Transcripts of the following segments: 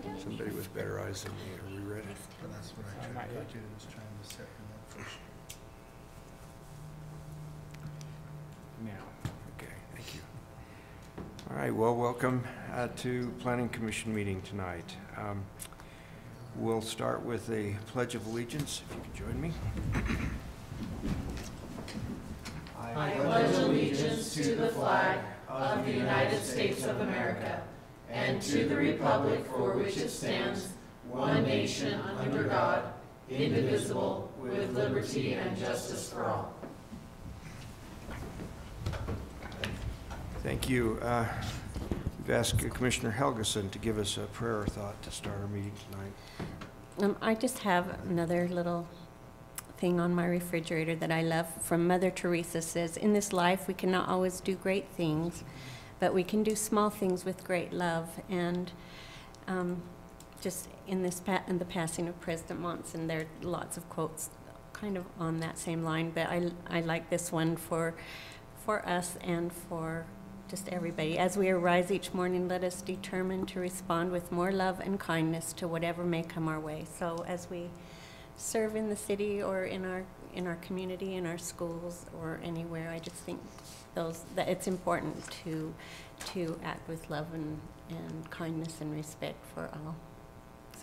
Somebody with better eyes than me. Are we ready? But that's what I tried to do, was trying to set him up for. Now. Okay, thank you. All right, well, welcome to Planning Commission meeting tonight. We'll start with a Pledge of Allegiance, if you could join me. I pledge allegiance to the flag of the United States of America and to the republic for which it stands, one nation under God, indivisible, with liberty and justice for all. Thank you. We've asked Commissioner Helgeson to give us a prayer or thought to start our meeting tonight. I just have another little thing on my refrigerator that I love from Mother Teresa. Says, in this life we cannot always do great things, but we can do small things with great love. And just in the passing of President Monson, there are lots of quotes kind of on that same line, but I like this one for us and for just everybody. As we arise each morning, let us determine to respond with more love and kindness to whatever may come our way. So as we serve in the city or in our community, in our schools, or anywhere, I just think that it's important to act with love and kindness and respect for all.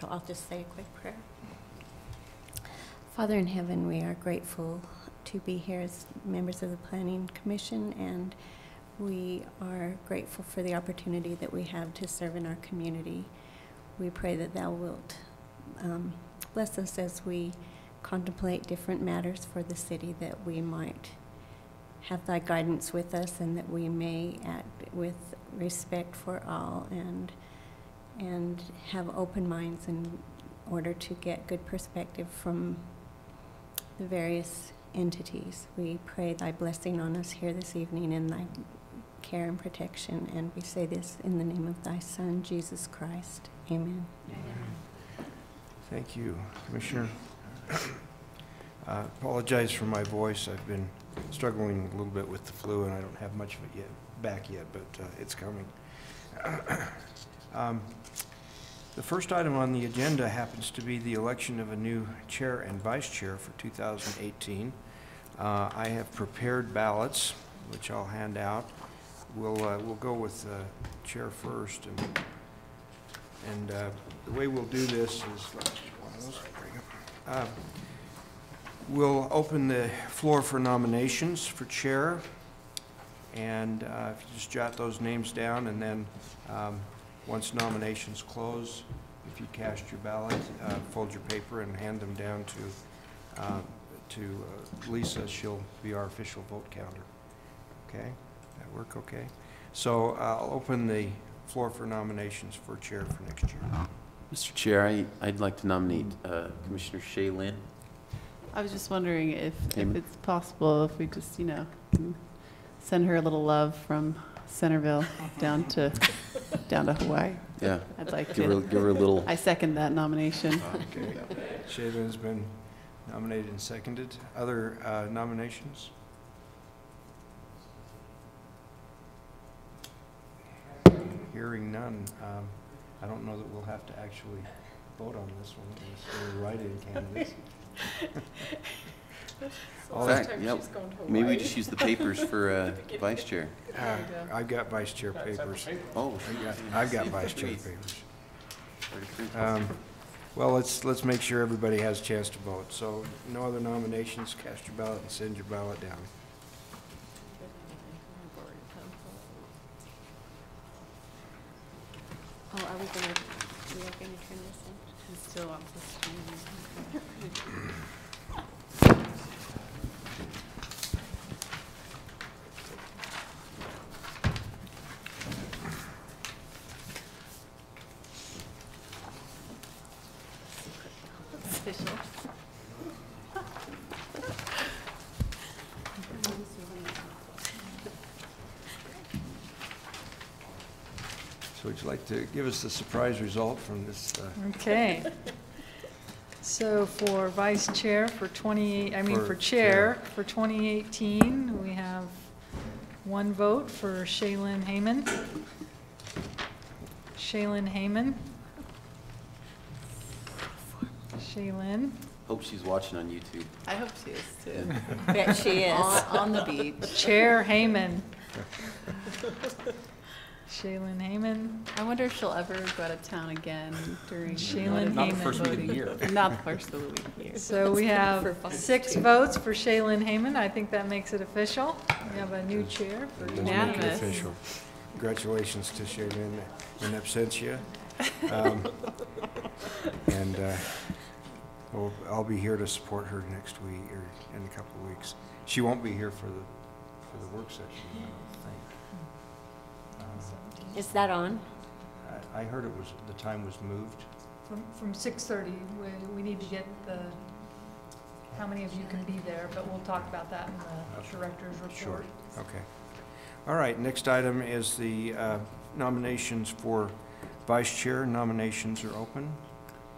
So I'll just say a quick prayer. Father in heaven, we are grateful to be here as members of the Planning Commission, and we are grateful for the opportunity that we have to serve in our community. We pray that thou wilt bless us as we contemplate different matters for the city, that we might have thy guidance with us, and that we may act with respect for all and have open minds in order to get good perspective from the various entities. We pray thy blessing on us here this evening and thy care and protection, and we say this in the name of thy Son, Jesus Christ. Amen. Amen. Thank you, Commissioner. Apologize for my voice. I've been struggling a little bit with the flu, and I don't have much of it back yet, but it's coming. The first item on the agenda happens to be the election of a new chair and vice chair for 2018. I have prepared ballots, which I'll hand out. We'll go with chair first, and the way we'll do this is we'll open the floor for nominations for chair, and if you just jot those names down, and then once nominations close, if you cast your ballot, fold your paper and hand them down to Lisa. She'll be our official vote counter. Okay, that work okay? So I'll open the floor for nominations for chair for next year. Mr. Chair, I'd like to nominate Commissioner Shaylin. I was just wondering if it's possible if we just, can send her a little love from Centerville down to Hawaii. Yeah. I'd like give her a little. I second that nomination. Okay. Shaylin's been nominated and seconded. Other nominations? Hearing none. I don't know that we'll have to actually vote on this one. It's a write-in candidates. Maybe we just use the papers for vice chair. I've got vice chair papers. Oh, I've got vice chair papers. Well, let's make sure everybody has a chance to vote. So no other nominations. Cast your ballot and send your ballot down. Oh, are we going to turn this in? It's still off the screen. Official. So would you like to give us the surprise result from this? Okay. So for vice chair for chair for 2018, we have one vote for Shaylin Heyman. Shaylin. Hope she's watching on YouTube. I hope she is too. Bet she is. On the beach. Chair Heyman. Shaylin Heyman. I wonder if she'll ever go out of town again during. Shaylin Not the Heyman. first week of the year. Not the first of the week here. So we have 6 votes for Shaylin Heyman. I think that makes it official. We have a new chair for It does make it Unanimous. official. Congratulations to Shaylin in absentia. And I'll be here to support her next week, or in a couple of weeks. She won't be here for the work session, I don't think. Is that on? I heard the time was moved. From 6:30. We need to get how many of you can be there, but we'll talk about that in the director's report. Sure, okay. All right, next item is the nominations for vice chair. Nominations are open.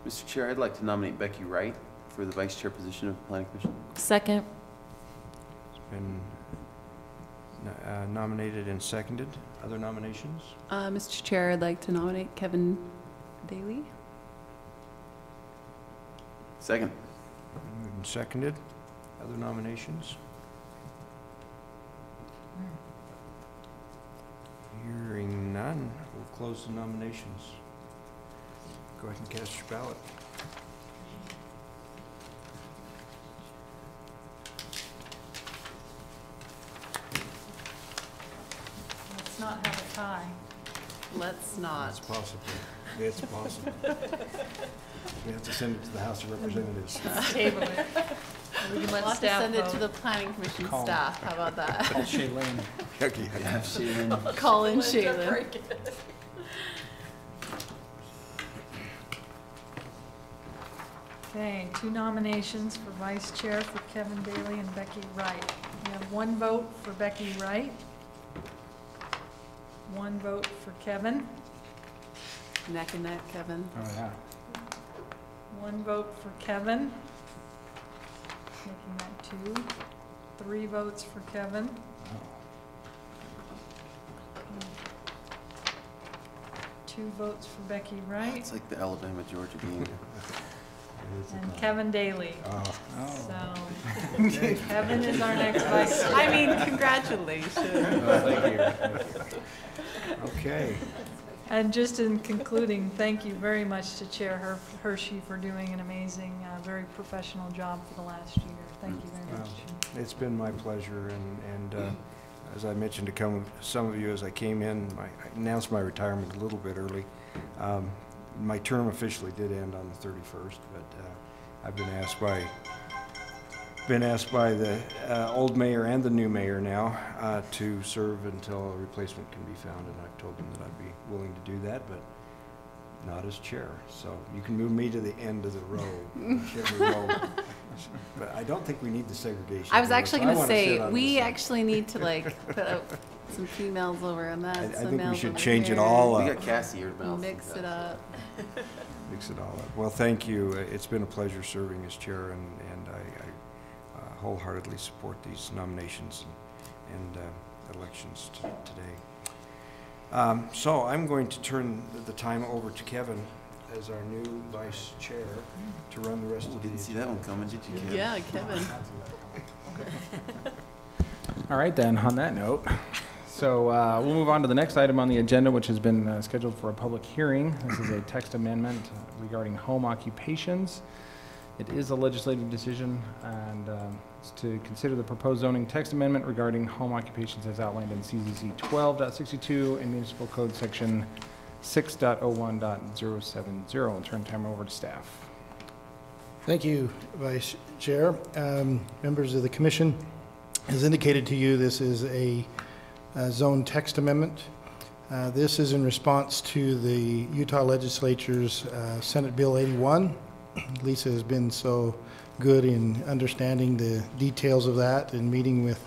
Mr. Chair, I'd like to nominate Becky Wright for the vice chair position of the Planning Commission. Second. It's been nominated and seconded. Other nominations? Mr. Chair, I'd like to nominate Kevin Daly. Second. Moved and seconded. Other nominations? Hearing none, we'll close the nominations. Go ahead and cast your ballot. Let's not have a tie. Let's not. It's possible. It's possible. We have to send it to the House of Representatives. Table it. We can We'll let have to staff send it to vote. the Planning Commission Call. staff. How about that? Call Shaylin. Okay. Yeah, Shaylin. Call in Shaylin. Okay, 2 nominations for vice chair for Kevin Daly and Becky Wright. We have 1 vote for Becky Wright, 1 vote for Kevin, Neck and neck, Kevin. Oh, yeah. 1 vote for Kevin, making that 2, 3 votes for Kevin, Oh. 2 votes for Becky Wright, It's like the Alabama-Georgia game. and Kevin Daly. Oh, So Kevin is our next vice chair. I mean, congratulations. thank you. Okay. And just in concluding, thank you very much to Chair Hershey for doing an amazing, very professional job for the last year. Thank you very much. It's been my pleasure, and as I mentioned to some of you as I came in, I announced my retirement a little bit early. My term officially did end on the 31st, but I've been asked by the old mayor and the new mayor now to serve until a replacement can be found, and I've told them that I'd be willing to do that, but not as chair. So you can move me to the end of the row, whichever row. But I don't think we need the segregation. I was here, actually so going to wanna sit say, on we this. actually need to put out some females over on that. I some think we males should over change it here, all We up. got Cassie here. Mouth. Mix it up. Mix it all up. Well, thank you. It's been a pleasure serving as chair, and I wholeheartedly support these nominations and elections today. So I'm going to turn the time over to Kevin as our new vice chair to run the rest Oh, of the. didn't see that one coming, did you, Kevin? Yeah, Kevin. All right, then, on that note, so we'll move on to the next item on the agenda, which has been scheduled for a public hearing. This is a text amendment regarding home occupations. It is a legislative decision, and it's to consider the proposed zoning text amendment regarding home occupations as outlined in CZC 12.62 and Municipal Code Section 6.01.070. I'll turn time over to staff. Thank you, Vice Chair. Members of the commission, as indicated to you, this is a zone text amendment. This is in response to the Utah Legislature's Senate Bill 81. Lisa has been so good in understanding the details of that and meeting with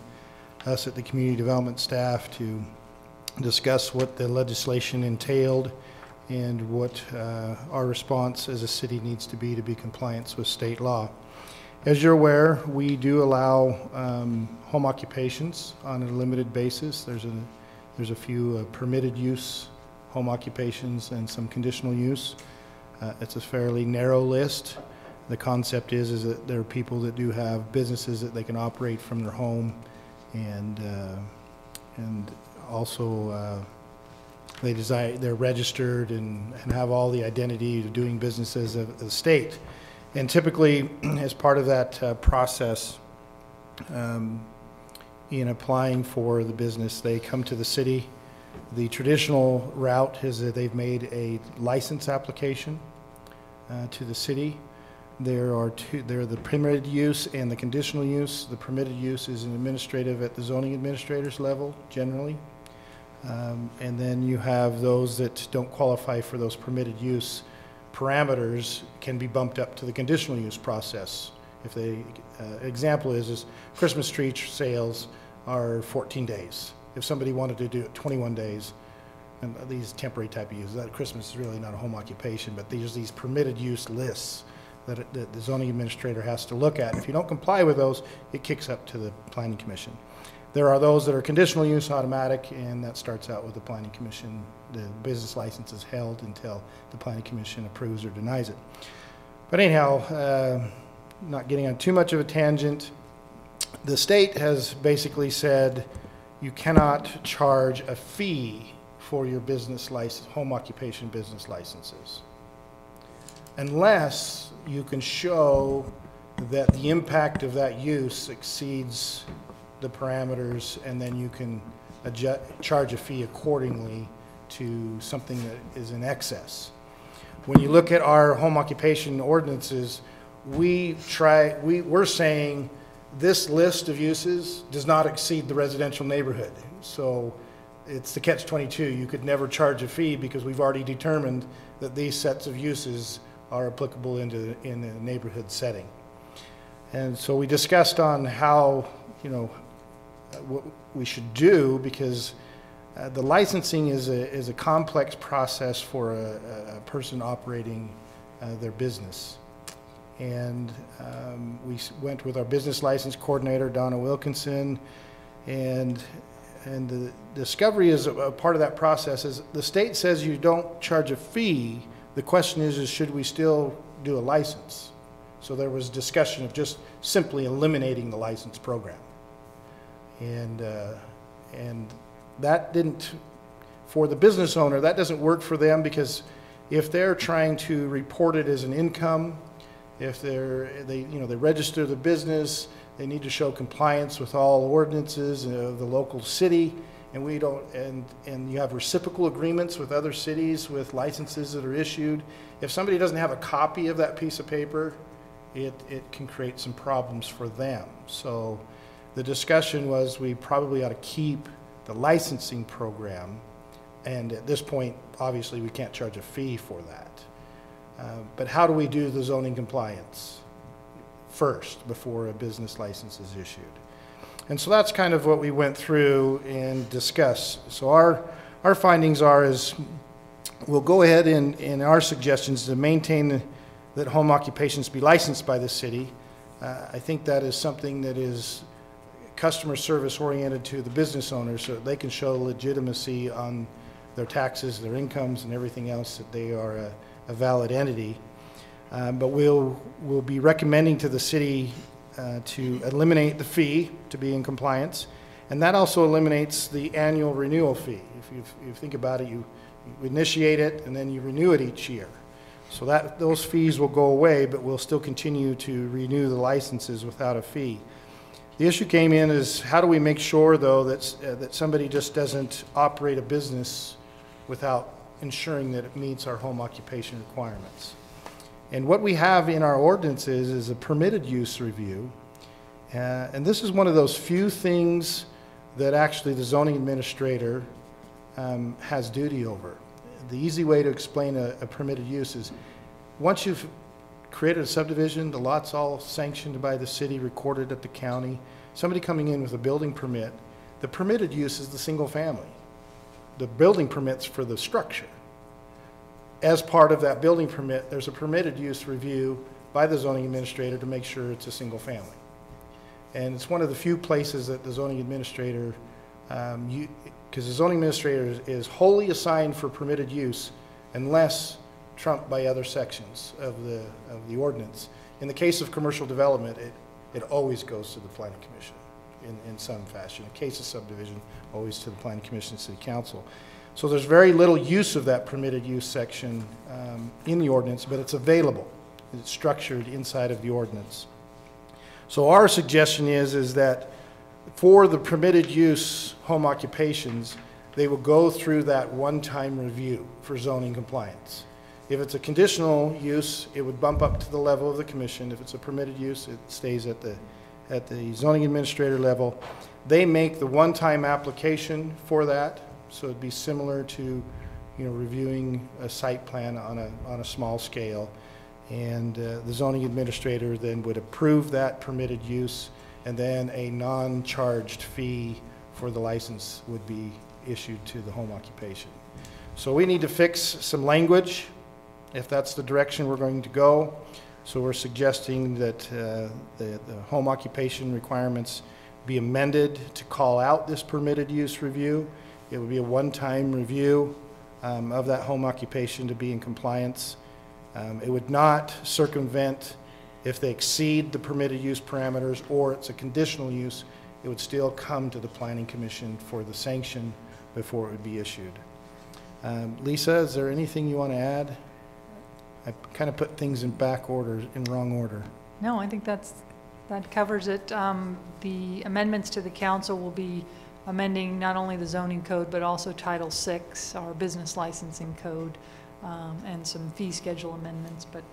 us at the community development staff to discuss what the legislation entailed and what our response as a city needs to be compliance with state law. As you're aware, we do allow home occupations on a limited basis. There's a few permitted use home occupations and some conditional use. It's a fairly narrow list. The concept is that there are people that do have businesses that they can operate from their home, and also they're registered and have all the identity of doing businesses of the state. And typically, as part of that process, in applying for the business, they come to the city. The traditional route is that they've made a license application to the city. There are the permitted use and the conditional use. The permitted use is an administrative at the zoning administrator's level, generally. And then you have those that don't qualify for those permitted use parameters can be bumped up to the conditional use process. If they, example is Christmas tree sales are 14 days. If somebody wanted to do it 21 days, and these temporary type of uses, that Christmas is really not a home occupation, but there's these permitted use lists that the zoning administrator has to look at. If you don't comply with those, it kicks up to the planning commission. There are those that are conditional use automatic, and that starts out with the planning commission. The business license is held until the planning commission approves or denies it. But anyhow, not getting on too much of a tangent, the state has basically said you cannot charge a fee for your business license, home occupation business licenses, unless you can show that the impact of that use exceeds the parameters, and then you can charge a fee accordingly to something that is in excess. When you look at our home occupation ordinances, we're saying this list of uses does not exceed the residential neighborhood. So it's the catch-22. You could never charge a fee because we've already determined that these sets of uses are applicable in a neighborhood setting. And so we discussed on how, what we should do, because the licensing is a complex process for a person operating their business. And we went with our business license coordinator, Donna Wilkinson, and the discovery is a part of that process is the state says you don't charge a fee. The question is should we still do a license? So there was discussion of just simply eliminating the license program. And that didn't, for the business owner, that doesn't work for them, because if they're trying to report it as an income, if they register the business, they need to show compliance with all ordinances of the local city, and we don't, and you have reciprocal agreements with other cities with licenses that are issued. If somebody doesn't have a copy of that piece of paper, it can create some problems for them. So the discussion was we probably ought to keep the licensing program, and at this point, obviously, we can't charge a fee for that. But how do we do the zoning compliance first before a business license is issued? And so that's kind of what we went through and discussed. So our findings is we'll go ahead in our suggestions to maintain that home occupations be licensed by the city. I think that is something that is customer service oriented to the business owners, so that they can show legitimacy on their taxes, their incomes, and everything else, that they are a valid entity. But we'll be recommending to the city to eliminate the fee to be in compliance, and that also eliminates the annual renewal fee. If you think about it, you initiate it and then you renew it each year. So those fees will go away, but we'll still continue to renew the licenses without a fee. The issue came in is how do we make sure, though, that somebody just doesn't operate a business without ensuring that it meets our home occupation requirements. And what we have in our ordinances is a permitted use review. And this is one of those few things that actually the zoning administrator has duty over. The easy way to explain a permitted use is once you've created a subdivision, the lot's all sanctioned by the city, recorded at the county, somebody coming in with a building permit, the permitted use is the single family. The building permit's for the structure. As part of that building permit, there's a permitted use review by the zoning administrator to make sure it's a single family. And it's one of the few places that the zoning administrator, because the zoning administrator is wholly assigned for permitted use unless trumped by other sections of the ordinance. In the case of commercial development, it always goes to the planning commission in some fashion. In case of subdivision, always to the planning commission and city council. So there's very little use of that permitted use section in the ordinance, but it's available. It's structured inside of the ordinance. So our suggestion is that for the permitted use home occupations, they will go through that one-time review for zoning compliance. If it's a conditional use, it would bump up to the level of the commission. If it's a permitted use, it stays at the zoning administrator level. They make the one-time application for that, so it'd be similar to, reviewing a site plan on a small scale. And the zoning administrator then would approve that permitted use, and then a non-charged fee for the license would be issued to the home occupation. So we need to fix some language if that's the direction we're going to go. So we're suggesting that the home occupation requirements be amended to call out this permitted use review. It would be a one-time review of that home occupation to be in compliance. It would not circumvent if they exceed the permitted use parameters or it's a conditional use. It would still come to the planning commission for the sanction before it would be issued. Lisa, is there anything you want to add? I kind of put things in back order, in wrong order. No, I think that covers it. The amendments to the council will be amending not only the zoning code, but also Title VI, our business licensing code, and some fee schedule amendments. But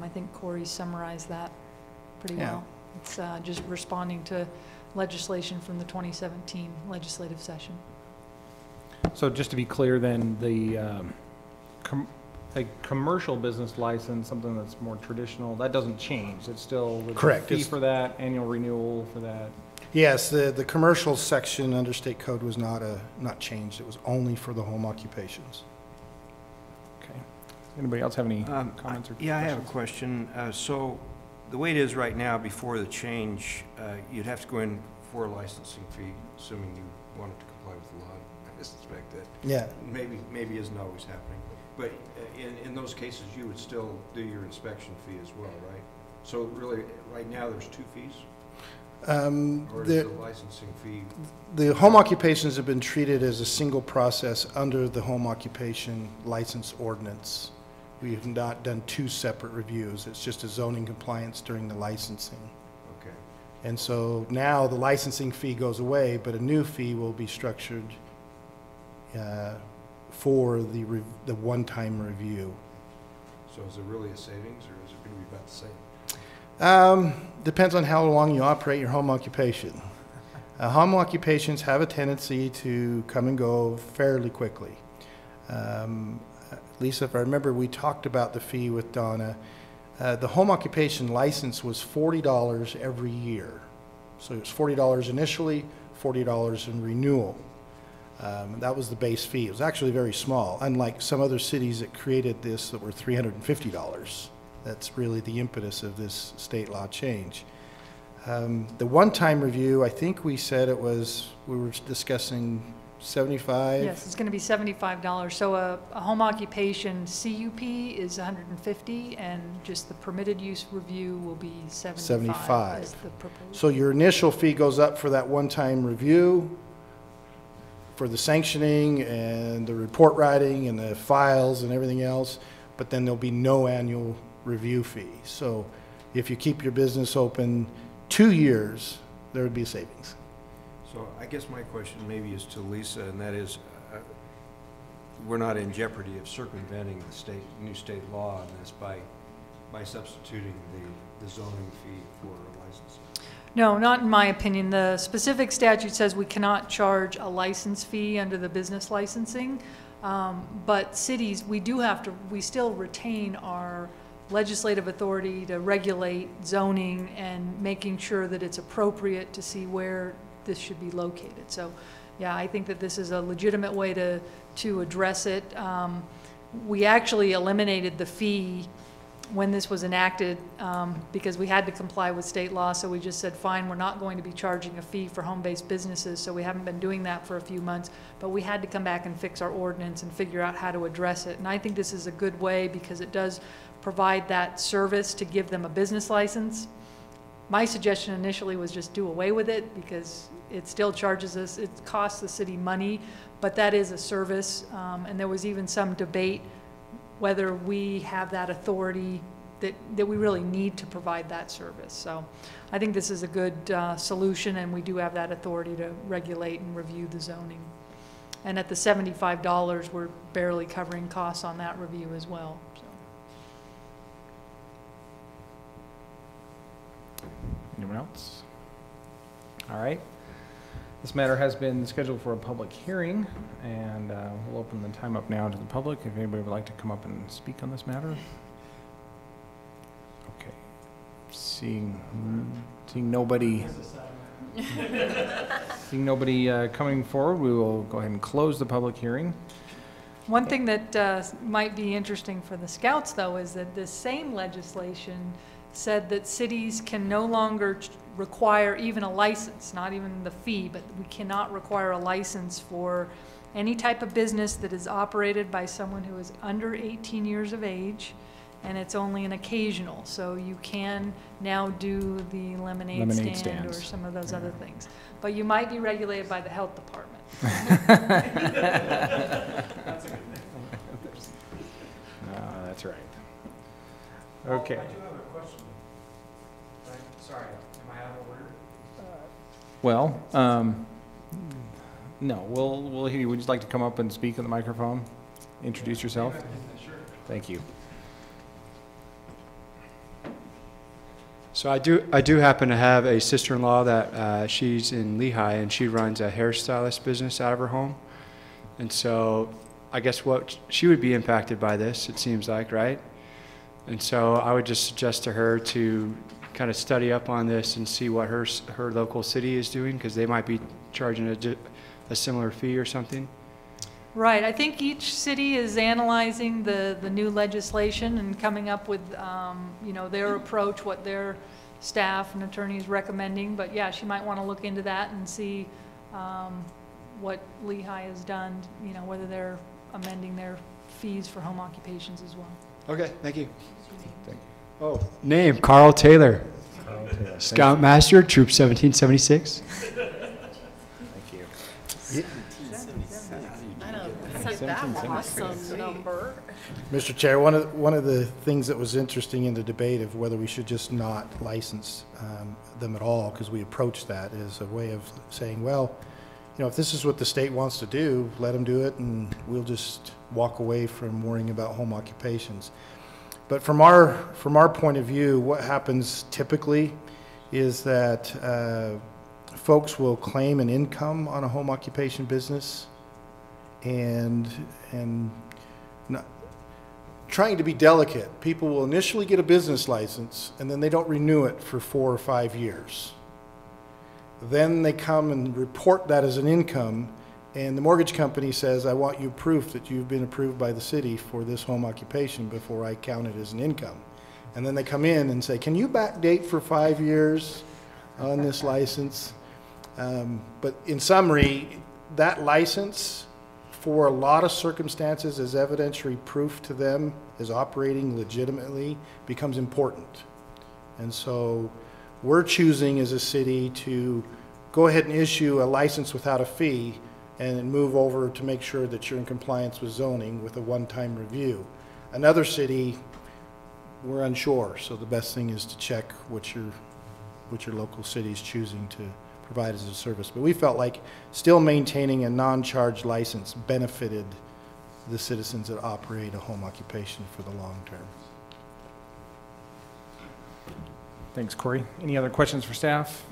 I think Corey summarized that pretty well. It's just responding to legislation from the 2017 legislative session. So just to be clear then, a commercial business license, something that's more traditional, that doesn't change. It's still correct. Fee for that, annual renewal for that. Yes, the commercial section under state code was not changed. It was only for the home occupations. Okay. Anybody else have any comments or questions? Yeah, I have a question. So the way it is right now, before the change, you'd have to go in for a licensing fee, assuming you wanted to comply with the law. I suspect that. Yeah. Maybe isn't always happening. But in those cases, you would still do your inspection fee as well, right? So really, right now, there's two fees? Or is the licensing fee? The home occupations have been treated as a single process under the home occupation license ordinance. We have not done two separate reviews. It's just a zoning compliance during the licensing. Okay. And so now the licensing fee goes away, but a new fee will be structured for the one-time review. So is it really a savings, or is it going to be about the same? Depends on how long you operate your home occupation. Home occupations have a tendency to come and go fairly quickly. Lisa, if I remember, we talked about the fee with Donna. The home occupation license was $40 every year. So it was $40 initially, $40 in renewal. That was the base fee. It was actually very small, unlike some other cities that created this that were $350. That's really the impetus of this state law change. The one-time review, I think we said we were discussing 75? Yes, it's going to be $75. So a home occupation CUP is $150, and just the permitted use review will be $75. Is the proposal. So your initial fee goes up for that one-time review, for the sanctioning and the report writing and the files and everything else, but then there'll be no annual review fee. So if you keep your business open 2 years, there would be a savings. So I guess my question maybe is to Lisa, and that is, we're not in jeopardy of circumventing the new state law on this by substituting the zoning fee for a license. No, not in my opinion. The specific statute says we cannot charge a license fee under the business licensing, but cities, we still retain our legislative authority to regulate zoning and making sure that it's appropriate to see where this should be located. So, yeah, I think that this is a legitimate way to address it. We actually eliminated the fee when this was enacted, because we had to comply with state law, so we just said, fine, we're not going to be charging a fee for home-based businesses, so we haven't been doing that for a few months, but we had to come back and fix our ordinance and figure out how to address it. And I think this is a good way because it does provide that service to give them a business license. My suggestion initially was just do away with it because it still charges us, it costs the city money, but that is a service, and there was even some debate whether we have that authority that we really need to provide that service. So I think this is a good solution, and we do have that authority to regulate and review the zoning. And at the $75, we're barely covering costs on that review as well. So. Anyone else? All right. This matter has been scheduled for a public hearing, and we'll open the time up now to the public. If anybody would like to come up and speak on this matter. Okay. Seeing nobody, coming forward, we will go ahead and close the public hearing. One thing that might be interesting for the Scouts, though, is that this same legislation said that cities can no longer require even a license, not even the fee, but we cannot require a license for any type of business that is operated by someone who is under 18 years of age, and it's only an occasional. So you can now do the lemonade stand stands. Or some of those other things. But you might be regulated by the health department. That's a good thing. That's right. Okay. I do have a question. Sorry, am I out of order? Well, no, we'll hear you. Would you like to come up and speak on the microphone? Introduce yourself? Sure. Thank you. So I do happen to have a sister-in-law that she's in Lehigh, and she runs a hairstylist business out of her home. And so I guess she would be impacted by this, it seems like, right? And so I would just suggest to her to kind of study up on this and see what her local city is doing, because they might be charging a similar fee or something. Right. I think each city is analyzing the new legislation and coming up with, you know, their approach, what their staff and attorneys recommending. But yeah, she might want to look into that and see what Lehigh has done, you know, whether they're amending their fees for home occupations as well. Okay, thank you. Thank you. Oh, name, Carl Taylor. Carl Taylor. Scoutmaster, Troop 1776. Thank you. I know, that awesome number. Mr. Chair, one of the things that was interesting in the debate of whether we should just not license them at all, because we approached that as a way of saying, well, you know, if this is what the state wants to do, let them do it, and we'll just walk away from worrying about home occupations. But from our point of view, what happens typically is that folks will claim an income on a home occupation business, and not, trying to be delicate, people will initially get a business license and then they don't renew it for 4 or 5 years. Then they come and report that as an income, and the mortgage company says, I want you proof that you've been approved by the city for this home occupation before I count it as an income. And then they come in and say, can you backdate for 5 years on this license? But in summary, that license, for a lot of circumstances, as evidentiary proof to them as operating legitimately, becomes important. And so we're choosing as a city to go ahead and issue a license without a fee and move over to make sure that you're in compliance with zoning with a one-time review. Another city, we're unsure, so the best thing is to check what your local city is choosing to provide as a service. But we felt like still maintaining a non-charge license benefited the citizens that operate a home occupation for the long term. Thanks, Corey. Any other questions for staff?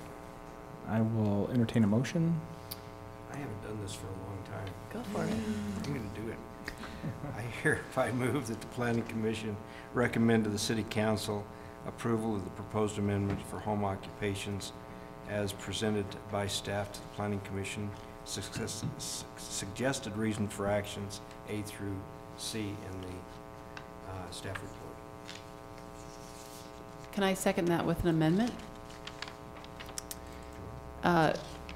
I will entertain a motion. I haven't done this for a long time. Go for it. I'm going to do it. I hereby move that the Planning Commission recommend to the City Council approval of the proposed amendment for home occupations as presented by staff to the Planning Commission, suggested reason for actions A through C in the staff report. Can I second that with an amendment?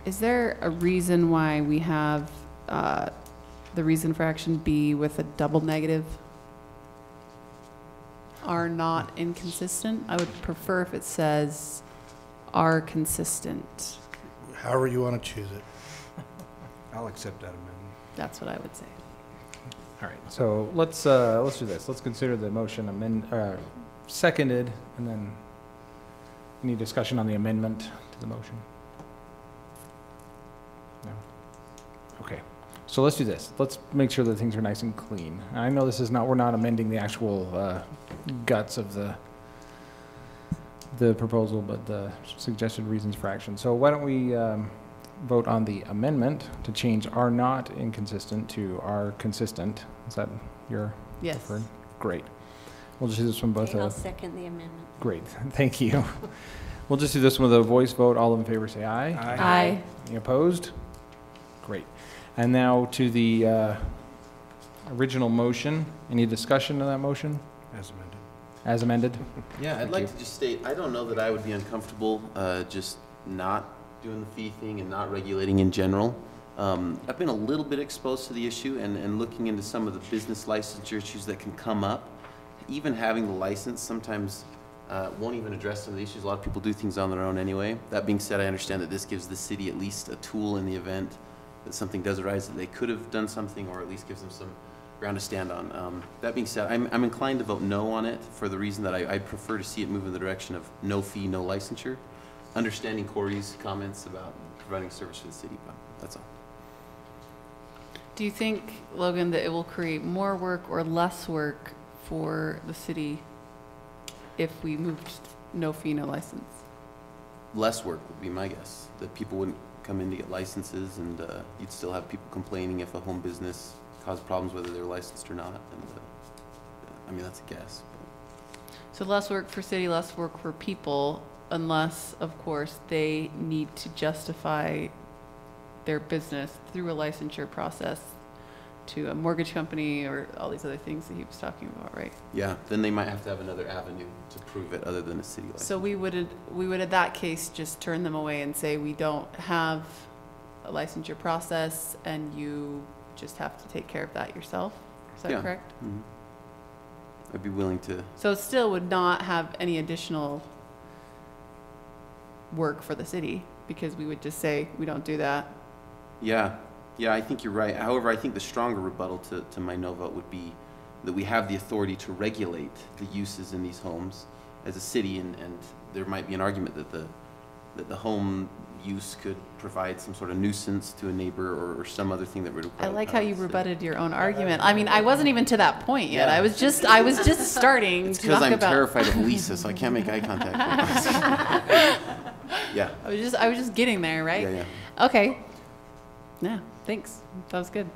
Is there a reason why we have the reason for action B with a double negative? Are not inconsistent? I would prefer if it says are consistent. However you want to choose it. I'll accept that amendment. That's what I would say. All right, so let's do this. Let's consider the motion seconded, and then any discussion on the amendment to the motion? No? Okay, so let's do this. Let's make sure that things are nice and clean. I know this is not, we're not amending the actual guts of the proposal, but the suggested reasons for action. So why don't we vote on the amendment to change are not inconsistent to are consistent. Is that your Yes. preferred? Great. We'll just do this one both. Okay, I'll second the amendment. Great, thank you. We'll just do this one with a voice vote. All in favor say aye. Aye. Any opposed? Great. And now to the original motion. Any discussion of that motion As amended. as amended? Yeah, I'd Thank like you. to just state, I don't know that I would be uncomfortable just not doing the fee thing and not regulating in general. I've been a little bit exposed to the issue and looking into some of the business licensure issues that can come up. Even having the license sometimes won't even address some of the issues. A lot of people do things on their own anyway. That being said, I understand that this gives the city at least a tool in the event that something does arise, that they could have done something, or at least gives them some ground to stand on. That being said, I'm inclined to vote no on it for the reason that I prefer to see it move in the direction of no fee, no licensure. Understanding Corey's comments about providing service for the city, but that's all. Do you think, Logan, that it will create more work or less work for the city if we moved no fee, no license? Less work would be my guess, that people wouldn't come in to get licenses, and you'd still have people complaining if a home business caused problems, whether they're licensed or not. And I mean, that's a guess. So less work for city, less work for people, unless, of course, they need to justify their business through a licensure process to a mortgage company or all these other things that he was talking about, right? Yeah, then they might have to have another avenue to prove it other than a city license. So we would in that case just turn them away and say we don't have a licensure process and you just have to take care of that yourself. Is that Yeah. correct? Mhm. I'd be willing to. So it still would not have any additional work for the city because we would just say we don't do that. Yeah, I think you're right. However, I think the stronger rebuttal to my no vote would be that we have the authority to regulate the uses in these homes as a city, and there might be an argument that the home use could provide some sort of nuisance to a neighbor or some other thing that would require. I like how you rebutted your own argument. I mean, I wasn't even to that point yet. I was just starting It's to because talk I'm about. terrified of Lisa, so I can't make eye contact with her. Yeah. I was just getting there, right? Yeah. Okay. Yeah, thanks. That was good.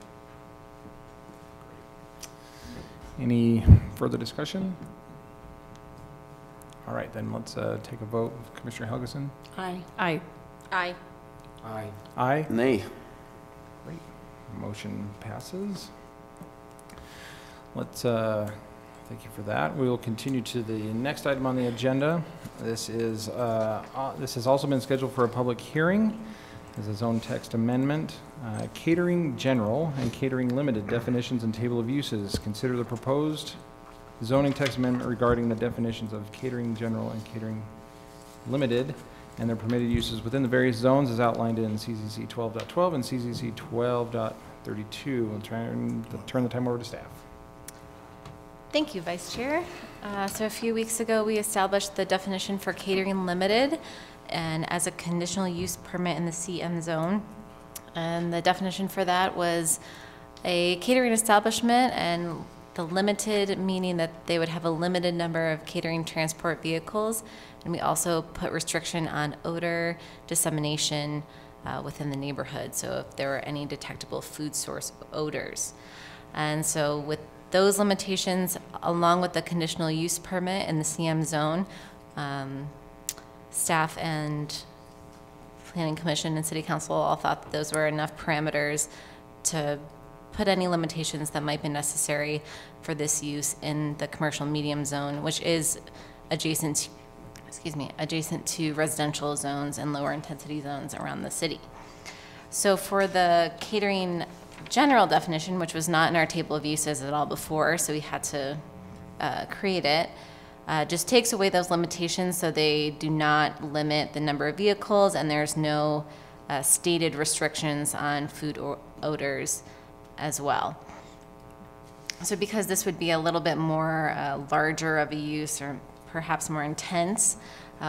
Any further discussion? All right, then let's take a vote. Commissioner Helgeson? Aye. Aye. Aye. Aye. Aye. Nay. Great. Motion passes. Let's, thank you for that. We will continue to the next item on the agenda. This has also been scheduled for a public hearing. This is a zone text amendment. Catering general and catering limited definitions and table of uses. Consider the proposed zoning text amendment regarding the definitions of catering general and catering limited and their permitted uses within the various zones as outlined in CZC 12.12 and CZC 12.32. We'll turn the time over to staff. Thank you, Vice Chair. So a few weeks ago, we established the definition for catering limited and as a conditional use permit in the CM zone. And the definition for that was a catering establishment, and the limited meaning that they would have a limited number of catering transport vehicles. And we also put restriction on odor dissemination within the neighborhood, so if there were any detectable food source odors. And so with those limitations, along with the conditional use permit in the CM zone, staff and Planning Commission and City Council all thought that those were enough parameters to put any limitations that might be necessary for this use in the commercial medium zone, which is adjacent adjacent to residential zones and lower intensity zones around the city. So for the catering general definition, which was not in our table of uses at all before, so we had to create it, just takes away those limitations so they do not limit the number of vehicles, and there's no stated restrictions on food odors as well. So because this would be a little bit more larger of a use or perhaps more intense,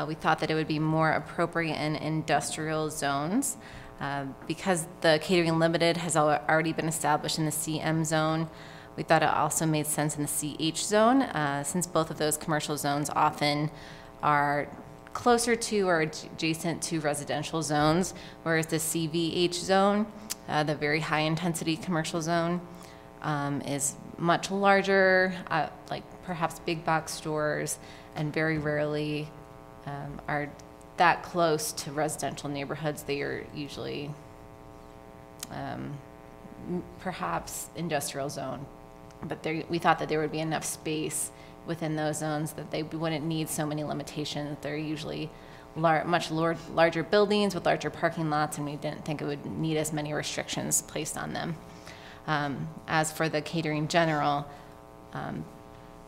we thought that it would be more appropriate in industrial zones. Because the catering limited has already been established in the CM zone, we thought it also made sense in the CH zone, since both of those commercial zones often are closer to or adjacent to residential zones, whereas the CVH zone, the very high intensity commercial zone, is much larger, like perhaps big box stores, and very rarely are that close to residential neighborhoods. They are usually perhaps industrial zone, but we thought that there would be enough space within those zones that they wouldn't need so many limitations. They're usually much larger buildings with larger parking lots, and we didn't think it would need as many restrictions placed on them. As for the catering general,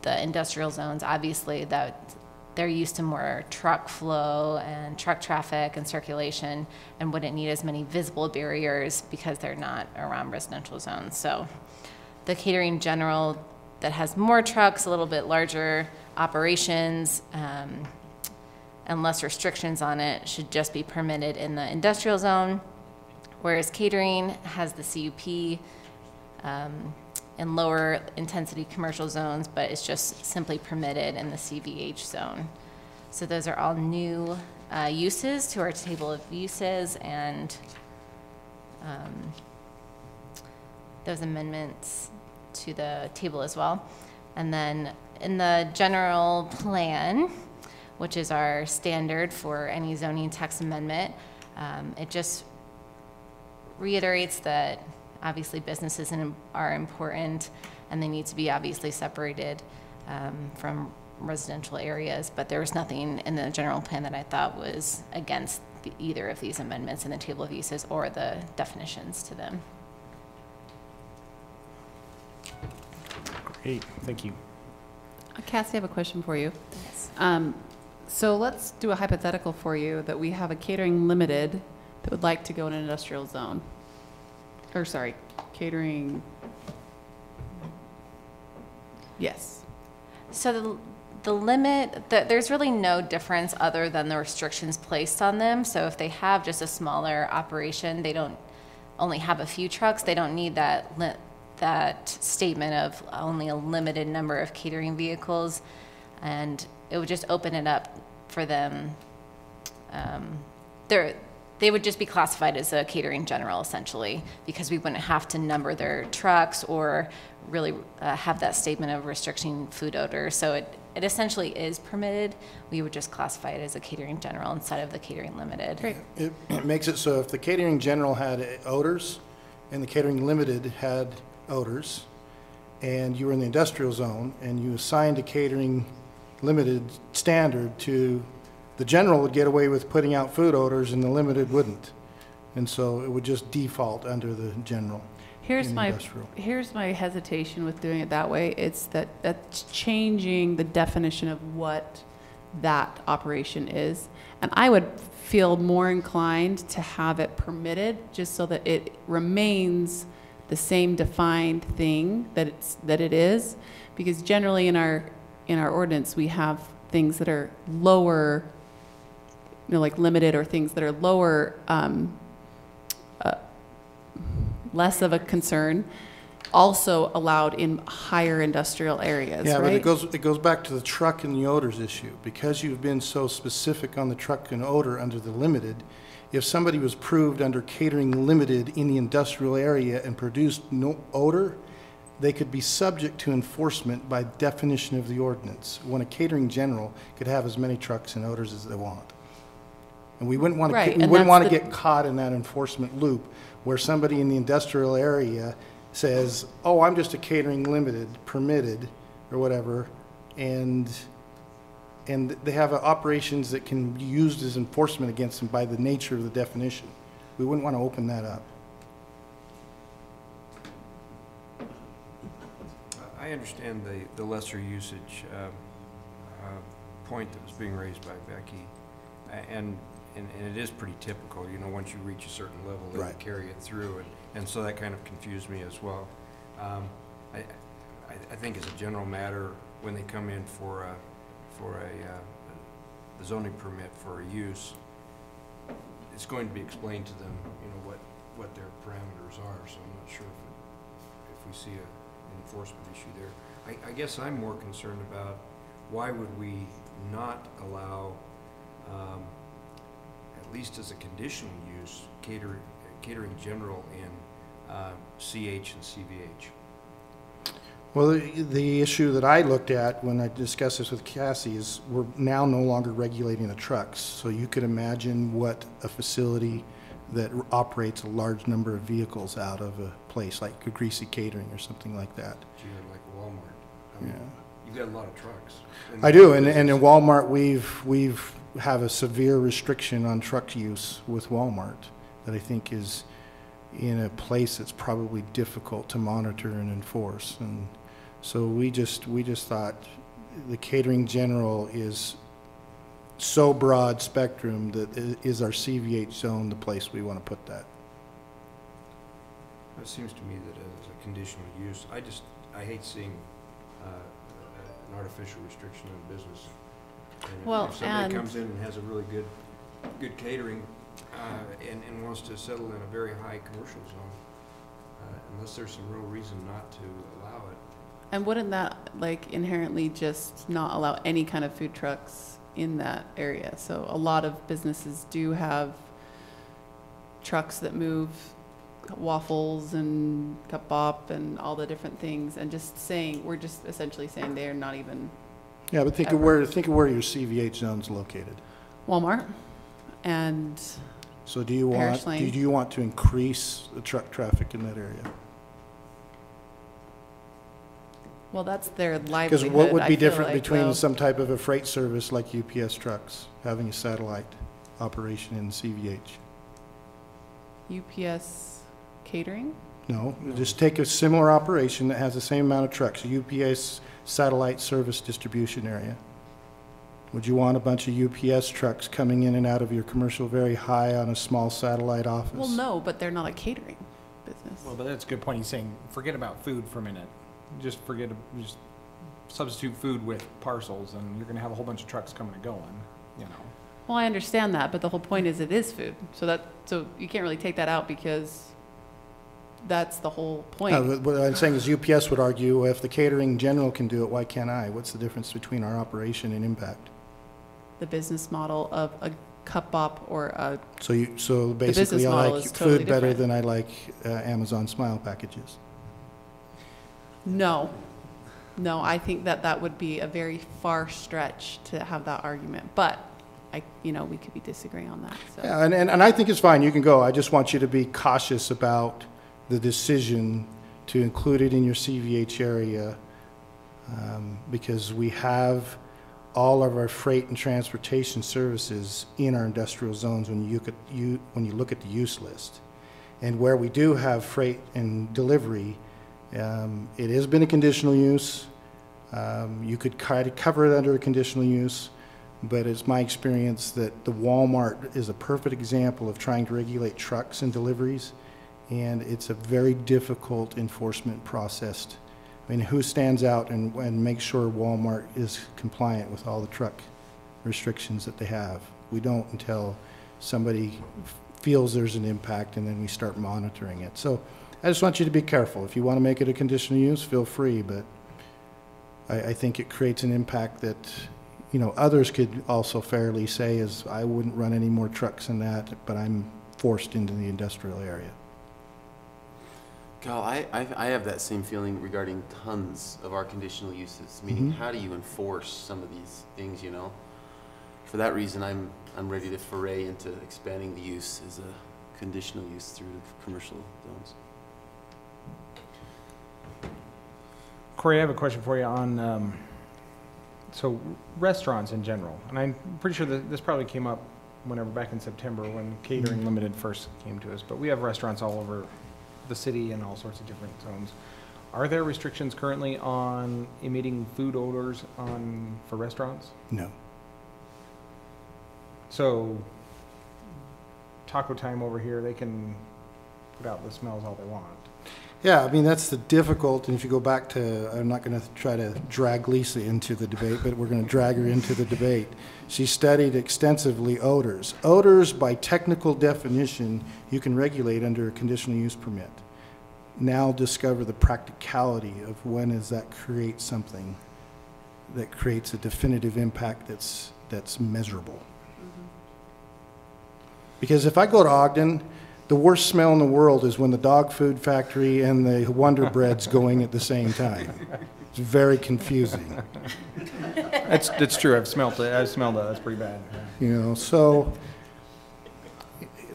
the industrial zones, obviously that they're used to more truck flow and truck traffic and circulation and wouldn't need as many visible barriers because they're not around residential zones. So the catering general that has more trucks, a little bit larger operations, and less restrictions on it should just be permitted in the industrial zone, whereas catering has the CUP in lower intensity commercial zones, but it's just simply permitted in the CVH zone. So those are all new uses to our table of uses, and those amendments to the table as well. And then in the general plan, which is our standard for any zoning text amendment, it just reiterates that obviously businesses are important and they need to be obviously separated from residential areas, but there was nothing in the general plan that I thought was against either of these amendments in the table of uses or the definitions to them. Great, thank you. Cassie, I have a question for you. Yes. So let's do a hypothetical for you that we have a catering limited that would like to go in an industrial zone. Or sorry, catering, yes. So the limit, there's really no difference other than the restrictions placed on them. So if they have just a smaller operation, they don't only have a few trucks, they don't need that statement of only a limited number of catering vehicles, and it would just open it up for them. They would just be classified as a catering general, essentially, because we wouldn't have to number their trucks or really have that statement of restricting food odor. So it essentially is permitted. We would just classify it as a catering general instead of the catering limited. Great. It makes it so if the catering general had odors and the catering limited had odors, and you were in the industrial zone and you assigned a catering limited standard to the general, would get away with putting out food odors and the limited wouldn't. And so it would just default under the general. Here's my hesitation with doing it that way. It's that's changing the definition of what that operation is. And I would feel more inclined to have it permitted just so that it remains the same defined thing that it is, because generally in our ordinance we have things that are lower, like limited, or things that are lower, less of a concern, also allowed in higher industrial areas. Yeah, right? but it goes back to the truck and the odors issue. Because you've been so specific on the truck and odor under the limited, if somebody was proved under catering limited in the industrial area and produced no odor, they could be subject to enforcement by definition of the ordinance, when a catering general could have as many trucks and odors as they want. And we wouldn't want to, Right, we and wouldn't want to that's get caught in that enforcement loop where somebody in the industrial area says, oh, I'm just a catering limited, permitted, or whatever, and and they have operations that can be used as enforcement against them by the nature of the definition. We wouldn't want to open that up. I understand the lesser usage point that was being raised by Becky, and it is pretty typical. You know, once you reach a certain level, they Right. carry it through, and so that kind of confused me as well. I think as a general matter, when they come in for a zoning permit for a use, it's going to be explained to them, you know, what their parameters are. So I'm not sure if we see an enforcement issue there. I guess I'm more concerned about why would we not allow, at least as a conditional use, catering general in CH and CVH. Well, the issue that I looked at when I discussed this with Cassie is we're now no longer regulating the trucks. So you could imagine what a facility that operates a large number of vehicles out of a place like a Greasy Catering or something like that. Gee, like Walmart. I mean, Yeah. you've got a lot of trucks. I do, and in Walmart, we've have a severe restriction on truck use with Walmart that I think is in a place that's probably difficult to monitor and enforce. And so we just thought the catering general is so broad spectrum that is our CVH zone the place we want to put that. It seems to me that as a conditional use, I hate seeing an artificial restriction on business. And Well, if somebody and- comes in and has a really good catering and wants to settle in a very high commercial zone, unless there's some real reason not to allow it. And wouldn't that like inherently just not allow any kind of food trucks in that area? So a lot of businesses do have trucks that move waffles and cup bop and all the different things, and we're just essentially saying they're not even Yeah, but think of where your CVH zone's located. Walmart. And So do you Parish Lane. want to increase the truck traffic in that area? well, that's their livelihood. Because what would I be feel different like, between though. some type of a freight service like UPS trucks, having a satellite operation in CVH? UPS catering? No, just take a similar operation that has the same amount of trucks, a UPS satellite service distribution area. Would you want a bunch of UPS trucks coming in and out of your commercial very high on a small satellite office? Well, no, but they're not a catering business. Well, but that's a good point. He's saying, forget about food for a minute. Just substitute food with parcels, and you're gonna have a whole bunch of trucks coming and going, you know. Well, I understand that, but the whole point is it is food. So you can't really take that out because that's the whole point. No, what I'm saying is UPS would argue, if the catering general can do it, why can't I? What's the difference between our operation and impact? The business model of a cup bop or a, So basically business I model like is totally food better different. than I like Amazon Smile packages. no, I think that would be a very far stretch to have that argument, but we could be disagreeing on that, so. Yeah, and I think it's fine, you can go. I just want you to be cautious about the decision to include it in your CVH area, because we have all of our freight and transportation services in our industrial zones when you look at the use list. And where we do have freight and delivery, it has been a conditional use. You could try to cover it under a conditional use, but it's my experience that the Walmart is a perfect example of trying to regulate trucks and deliveries, and it's a very difficult enforcement process. I mean, who stands out and makes sure Walmart is compliant with all the truck restrictions that they have? We don't until somebody feels there's an impact, and then we start monitoring it. So I just want you to be careful. If you want to make it a conditional use, feel free, but I think it creates an impact that, others could also fairly say is, I wouldn't run any more trucks than that, but I'm forced into the industrial area. Cal, I have that same feeling regarding tons of our conditional uses, meaning how do you enforce some of these things, For that reason, I'm ready to foray into expanding the use as a conditional use through commercial zones. Corey, I have a question for you on So restaurants in general, and I'm pretty sure that this probably came up whenever back in September when Catering Limited first came to us, but we have restaurants all over the city in all sorts of different zones. Are there restrictions currently on emitting food odors for restaurants? No. So Taco Time over here, they can put out the smells all they want. Yeah, I mean, that's the difficult, and if you go back to, I'm not going to try to drag Lisa into the debate, but we're going to drag her into the debate. She studied extensively odors. Odors, by technical definition, you can regulate under a conditional use permit. Now discover the practicality of when does that create something that creates a definitive impact that's measurable. Because if I go to Ogden, the worst smell in the world is when the dog food factory and the Wonder Bread's going at the same time. It's very confusing. That's true. I've smelled it. That's pretty bad. You know, so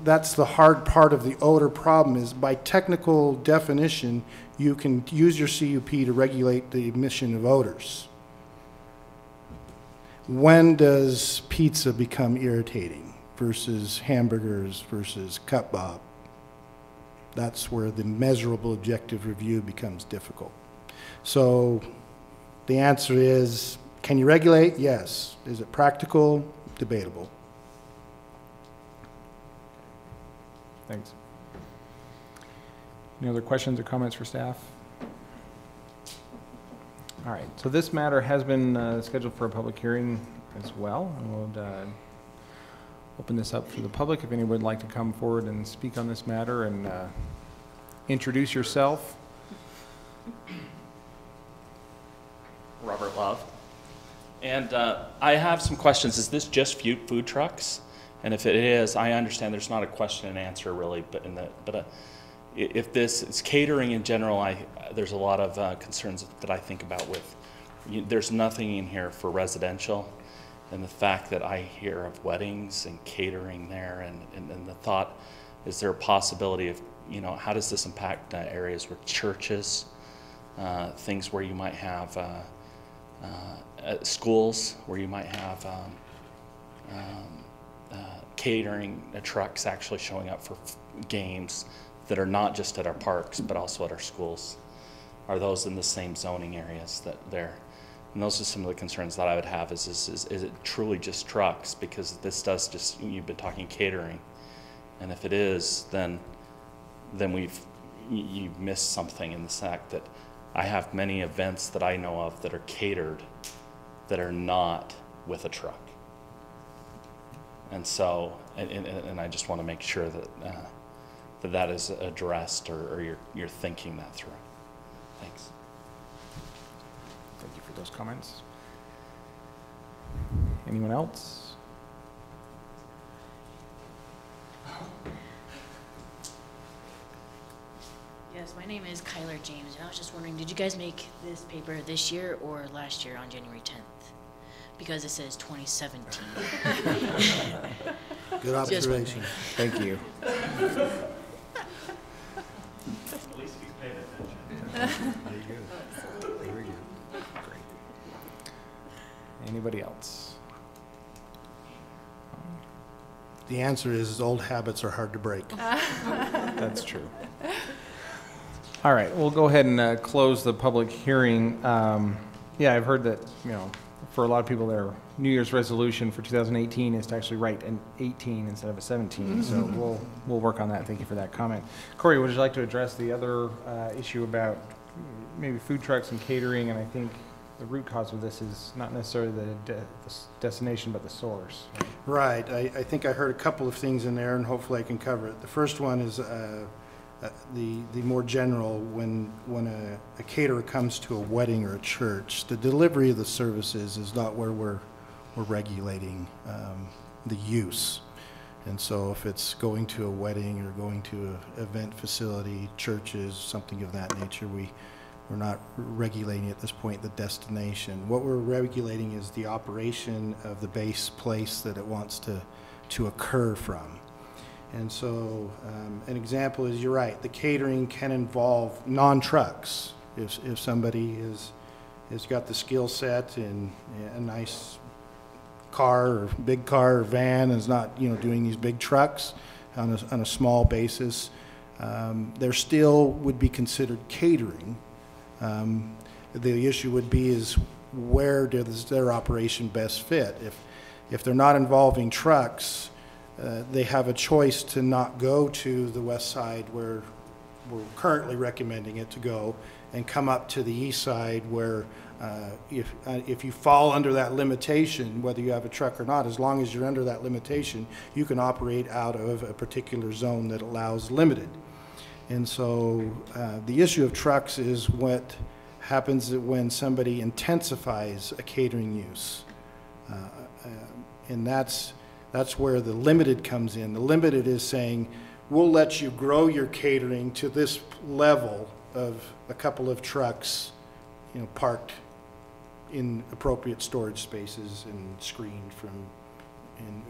that's the hard part of the odor problem is by technical definition, you can use your CUP to regulate the emission of odors. When does pizza become irritating versus hamburgers versus cut bob? That's where the measurable objective review becomes difficult. So the answer is, can you regulate? Yes. Is it practical? Debatable. Thanks. Any other questions or comments for staff? All right, so this matter has been scheduled for a public hearing as well, and we'll open this up for the public. If anyone would like to come forward and speak on this matter and introduce yourself. Robert Love. And I have some questions. Is this just food trucks? And if it is, I understand there's not a question and answer really, but if this is catering in general, there's a lot of concerns that I think about with. There's nothing in here for residential, and the fact that I hear of weddings and catering there, and the thought, is there a possibility of, how does this impact areas where churches, things where you might have schools, where you might have catering trucks actually showing up for games that are not just at our parks, but also at our schools? Are those in the same zoning areas that they're? And those are some of the concerns that I would have is it truly just trucks? Because this does just, you've been talking catering. And if it is, then you've missed something in the fact that I have many events that I know of that are catered that are not with a truck. And so, and I just want to make sure that that is addressed or you're thinking that through. Thanks. Thank you for those comments. Anyone else? Yes, my name is Kyler James, and I was just wondering, did you guys make this paper this year or last year on January 10th? Because it says 2017. Good observation. Thank you. At least he's paid attention. Very good. Very good. Great. Anybody else? The answer is old habits are hard to break. That's true. All right, we'll go ahead and close the public hearing. Yeah, I've heard that, for a lot of people, their New Year's resolution for 2018 is to actually write an 18 instead of a 17. So we'll work on that. Thank you for that comment. Corey, would you like to address the other issue about maybe food trucks and catering? And I think the root cause of this is not necessarily the destination, but the source. Right. I think I heard a couple of things in there, and hopefully I can cover it. The first one is the more general, when a caterer comes to a wedding or a church, the delivery of the services is not where we're regulating the use. And so if it's going to a wedding or going to an event facility, churches, something of that nature, we're not regulating at this point the destination. What we're regulating is the operation of the base place that it wants to occur from. And so an example is, you're right, the catering can involve non-trucks. If somebody is has got the skill set and a nice car or big car or van, is not, you know, doing these big trucks on a small basis, there still would be considered catering. The issue would be is where does their operation best fit? If they're not involving trucks, they have a choice to not go to the west side where we're currently recommending it to go, and come up to the east side where if you fall under that limitation, whether you have a truck or not, as long as you're under that limitation, you can operate out of a particular zone that allows limited. And so the issue of trucks is what happens when somebody intensifies a catering use. And that's where the limited comes in. The limited is saying, we'll let you grow your catering to this level of a couple of trucks, you know, parked in appropriate storage spaces and screened from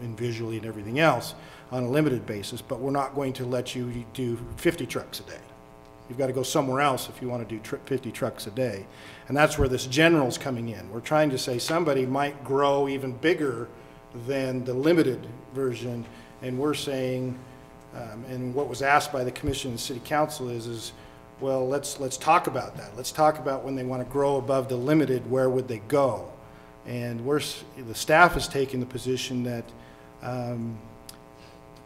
and visually and everything else on a limited basis, but we're not going to let you do 50 trucks a day. You've got to go somewhere else if you want to do 50 trucks a day. And that's where this general's coming in. We're trying to say somebody might grow even bigger than the limited version, and we're saying, and what was asked by the commission and city council is well, let's talk about that. Let's talk about when they want to grow above the limited, where would they go? And the staff has taken the position that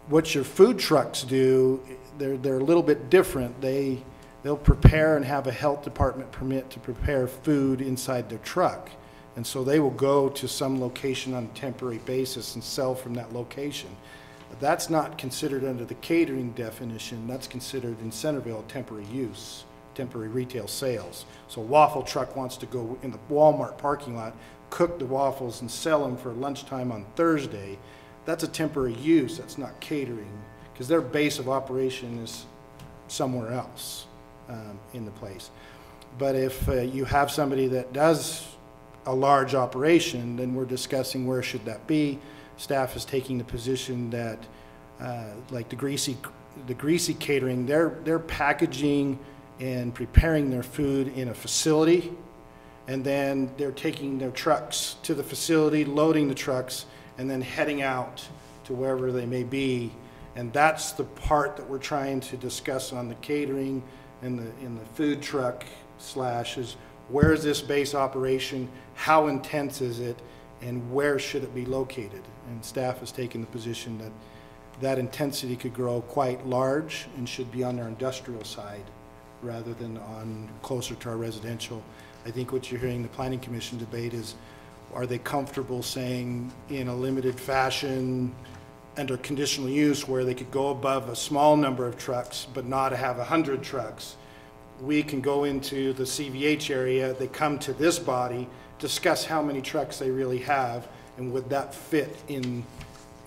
what your food trucks do, they're a little bit different. They'll prepare and have a health department permit to prepare food inside their truck. And so they will go to some location on a temporary basis and sell from that location. But that's not considered under the catering definition. That's considered in Centerville temporary use, temporary retail sales. So a waffle truck wants to go in the Walmart parking lot, cook the waffles and sell them for lunchtime on Thursday. That's a temporary use. That's not catering, because their base of operation is somewhere else in the place. But if you have somebody that does a large operation, then we're discussing where should that be. Staff is taking the position that like the greasy catering, they're packaging and preparing their food in a facility, and then they're taking their trucks to the facility, loading the trucks, and then heading out to wherever they may be. And that's the part that we're trying to discuss on the catering and in the food truck slash is, where is this base operation, how intense is it, and where should it be located? And staff has taken the position that that intensity could grow quite large and should be on our industrial side rather than on closer to our residential. I think what you're hearing the Planning Commission debate is, are they comfortable saying in a limited fashion under conditional use where they could go above a small number of trucks but not have 100 trucks? We can go into the CVH area, they come to this body, discuss how many trucks they really have, and would that fit in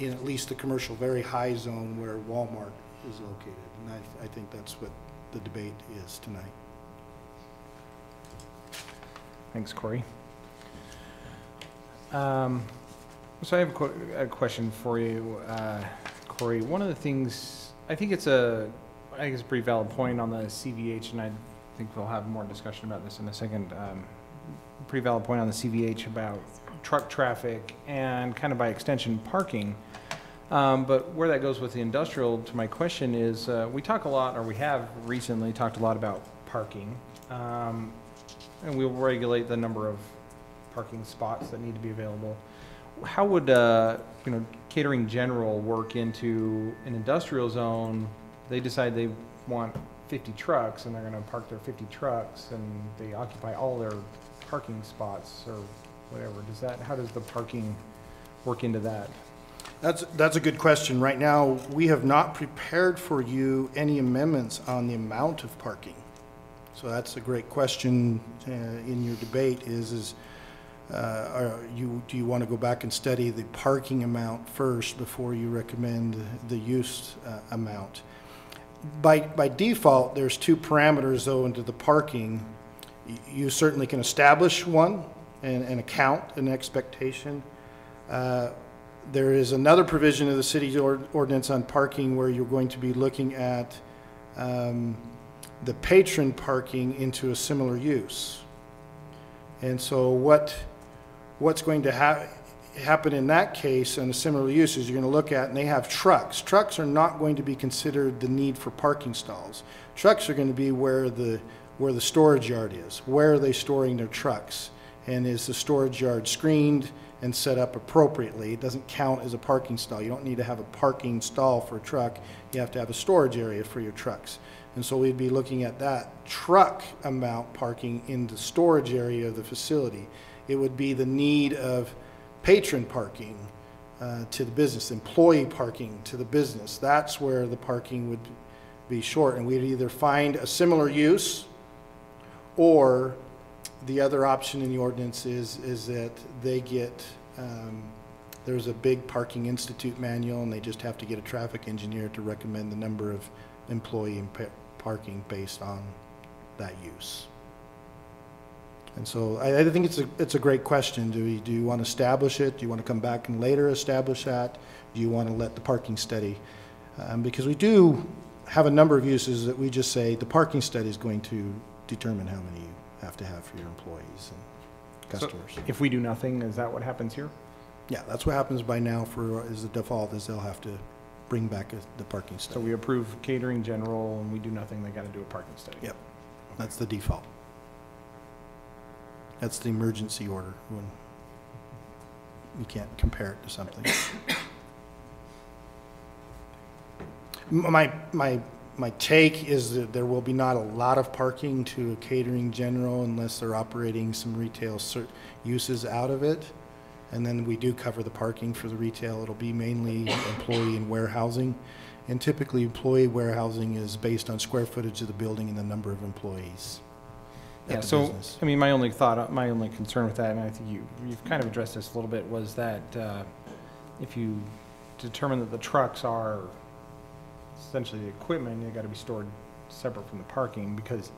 at least the commercial very high zone where Walmart is located. And I think that's what the debate is tonight. Thanks, Corey. So I have a question for you, Corey. One of the things, I think it's a pretty valid point on the CVH, and I think we'll have more discussion about this in a second. Pretty valid point on the CVH about truck traffic and kind of by extension parking. But where that goes with the industrial, to my question is, we talk a lot, or we have recently talked a lot about parking, and we'll regulate the number of parking spots that need to be available. How would catering general work into an industrial zone? They decide they want 50 trucks, and they're going to park their 50 trucks, and they occupy all their parking spots or whatever. How does the parking work into that? That's a good question. Right now, we have not prepared for you any amendments on the amount of parking. So that's a great question in your debate do you want to go back and study the parking amount first before you recommend the use amount? By default, there's two parameters though into the parking. You certainly can establish one and account an expectation. There is another provision of the city's ordinance on parking where you're going to be looking at the patron parking into a similar use. And so what's going to happen in that case and a similar use is you're going to look at, and they have trucks. Trucks are not going to be considered the need for parking stalls. Trucks are going to be where the storage yard is. Where are they storing their trucks? And is the storage yard screened and set up appropriately? It doesn't count as a parking stall. You don't need to have a parking stall for a truck. You have to have a storage area for your trucks. And so we'd be looking at that truck amount parking in the storage area of the facility. It would be the need of patron parking to the business, employee parking to the business. That's where the parking would be short. And we'd either find a similar use, or the other option in the ordinance is that they get, there's a big parking institute manual, and they just have to get a traffic engineer to recommend the number of employee parking based on that use. And so I think it's a great question. Do you want to establish it? Do you want to come back and later establish that? Do you want to let the parking study? Because we do have a number of uses that we just say the parking study is going to determine how many you have to have for your employees and customers. So if we do nothing, is that what happens here? Yeah, that's what happens by now is the default is they'll have to bring back the parking study. So we approve catering general and we do nothing, they got to do a parking study. Yep, that's the default. That's the emergency order when you can't compare it to something. My take is that there will be not a lot of parking to a catering general unless they're operating some retail uses out of it. And then we do cover the parking for the retail. It'll be mainly employee and warehousing. And typically employee warehousing is based on square footage of the building and the number of employees. Yeah, so, business. I mean, my only concern with that, and I think you've kind of addressed this a little bit, was that if you determine that the trucks are essentially the equipment, they got to be stored separate from the parking, because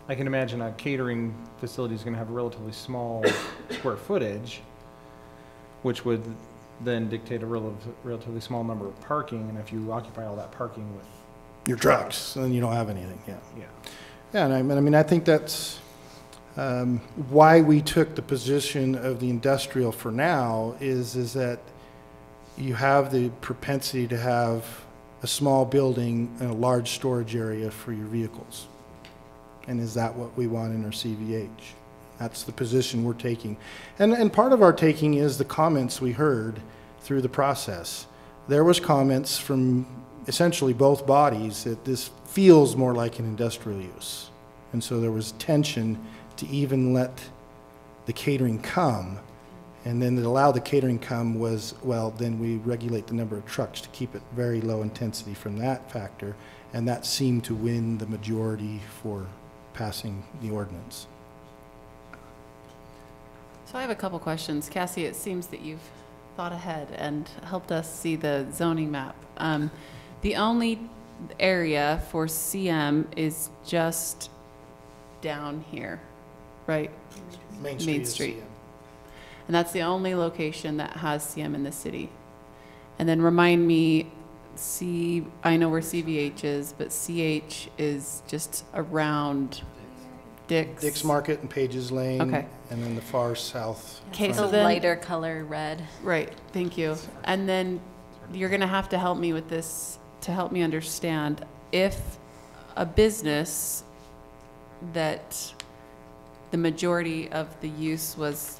I can imagine a catering facility is going to have a relatively small square footage, which would then dictate a relatively small number of parking, and if you occupy all that parking with your trucks, then you don't have anything. Yeah. Yeah. Yeah, and I mean, I think that's why we took the position of the industrial for now is that you have the propensity to have a small building and a large storage area for your vehicles. And is that what we want in our CVH? That's the position we're taking. And part of our taking is the comments we heard through the process. There was comments from essentially both bodies that this feels more like an industrial use. And so there was tension to even let the catering come. And then to allow the catering come was, well, then we regulate the number of trucks to keep it very low intensity from that factor. And that seemed to win the majority for passing the ordinance. So I have a couple questions. Cassie, it seems that you've thought ahead and helped us see the zoning map. The only area for CM is just down here, right? Main Street. And that's the only location that has CM in the city. And then remind me, I know where CVH is, but CH is just around Dick's Market and Pages Lane. Okay. And then the far south. Okay, So then, lighter color red. right, thank you. And then you're gonna have to help me with this to help me understand if a business that the majority of the use was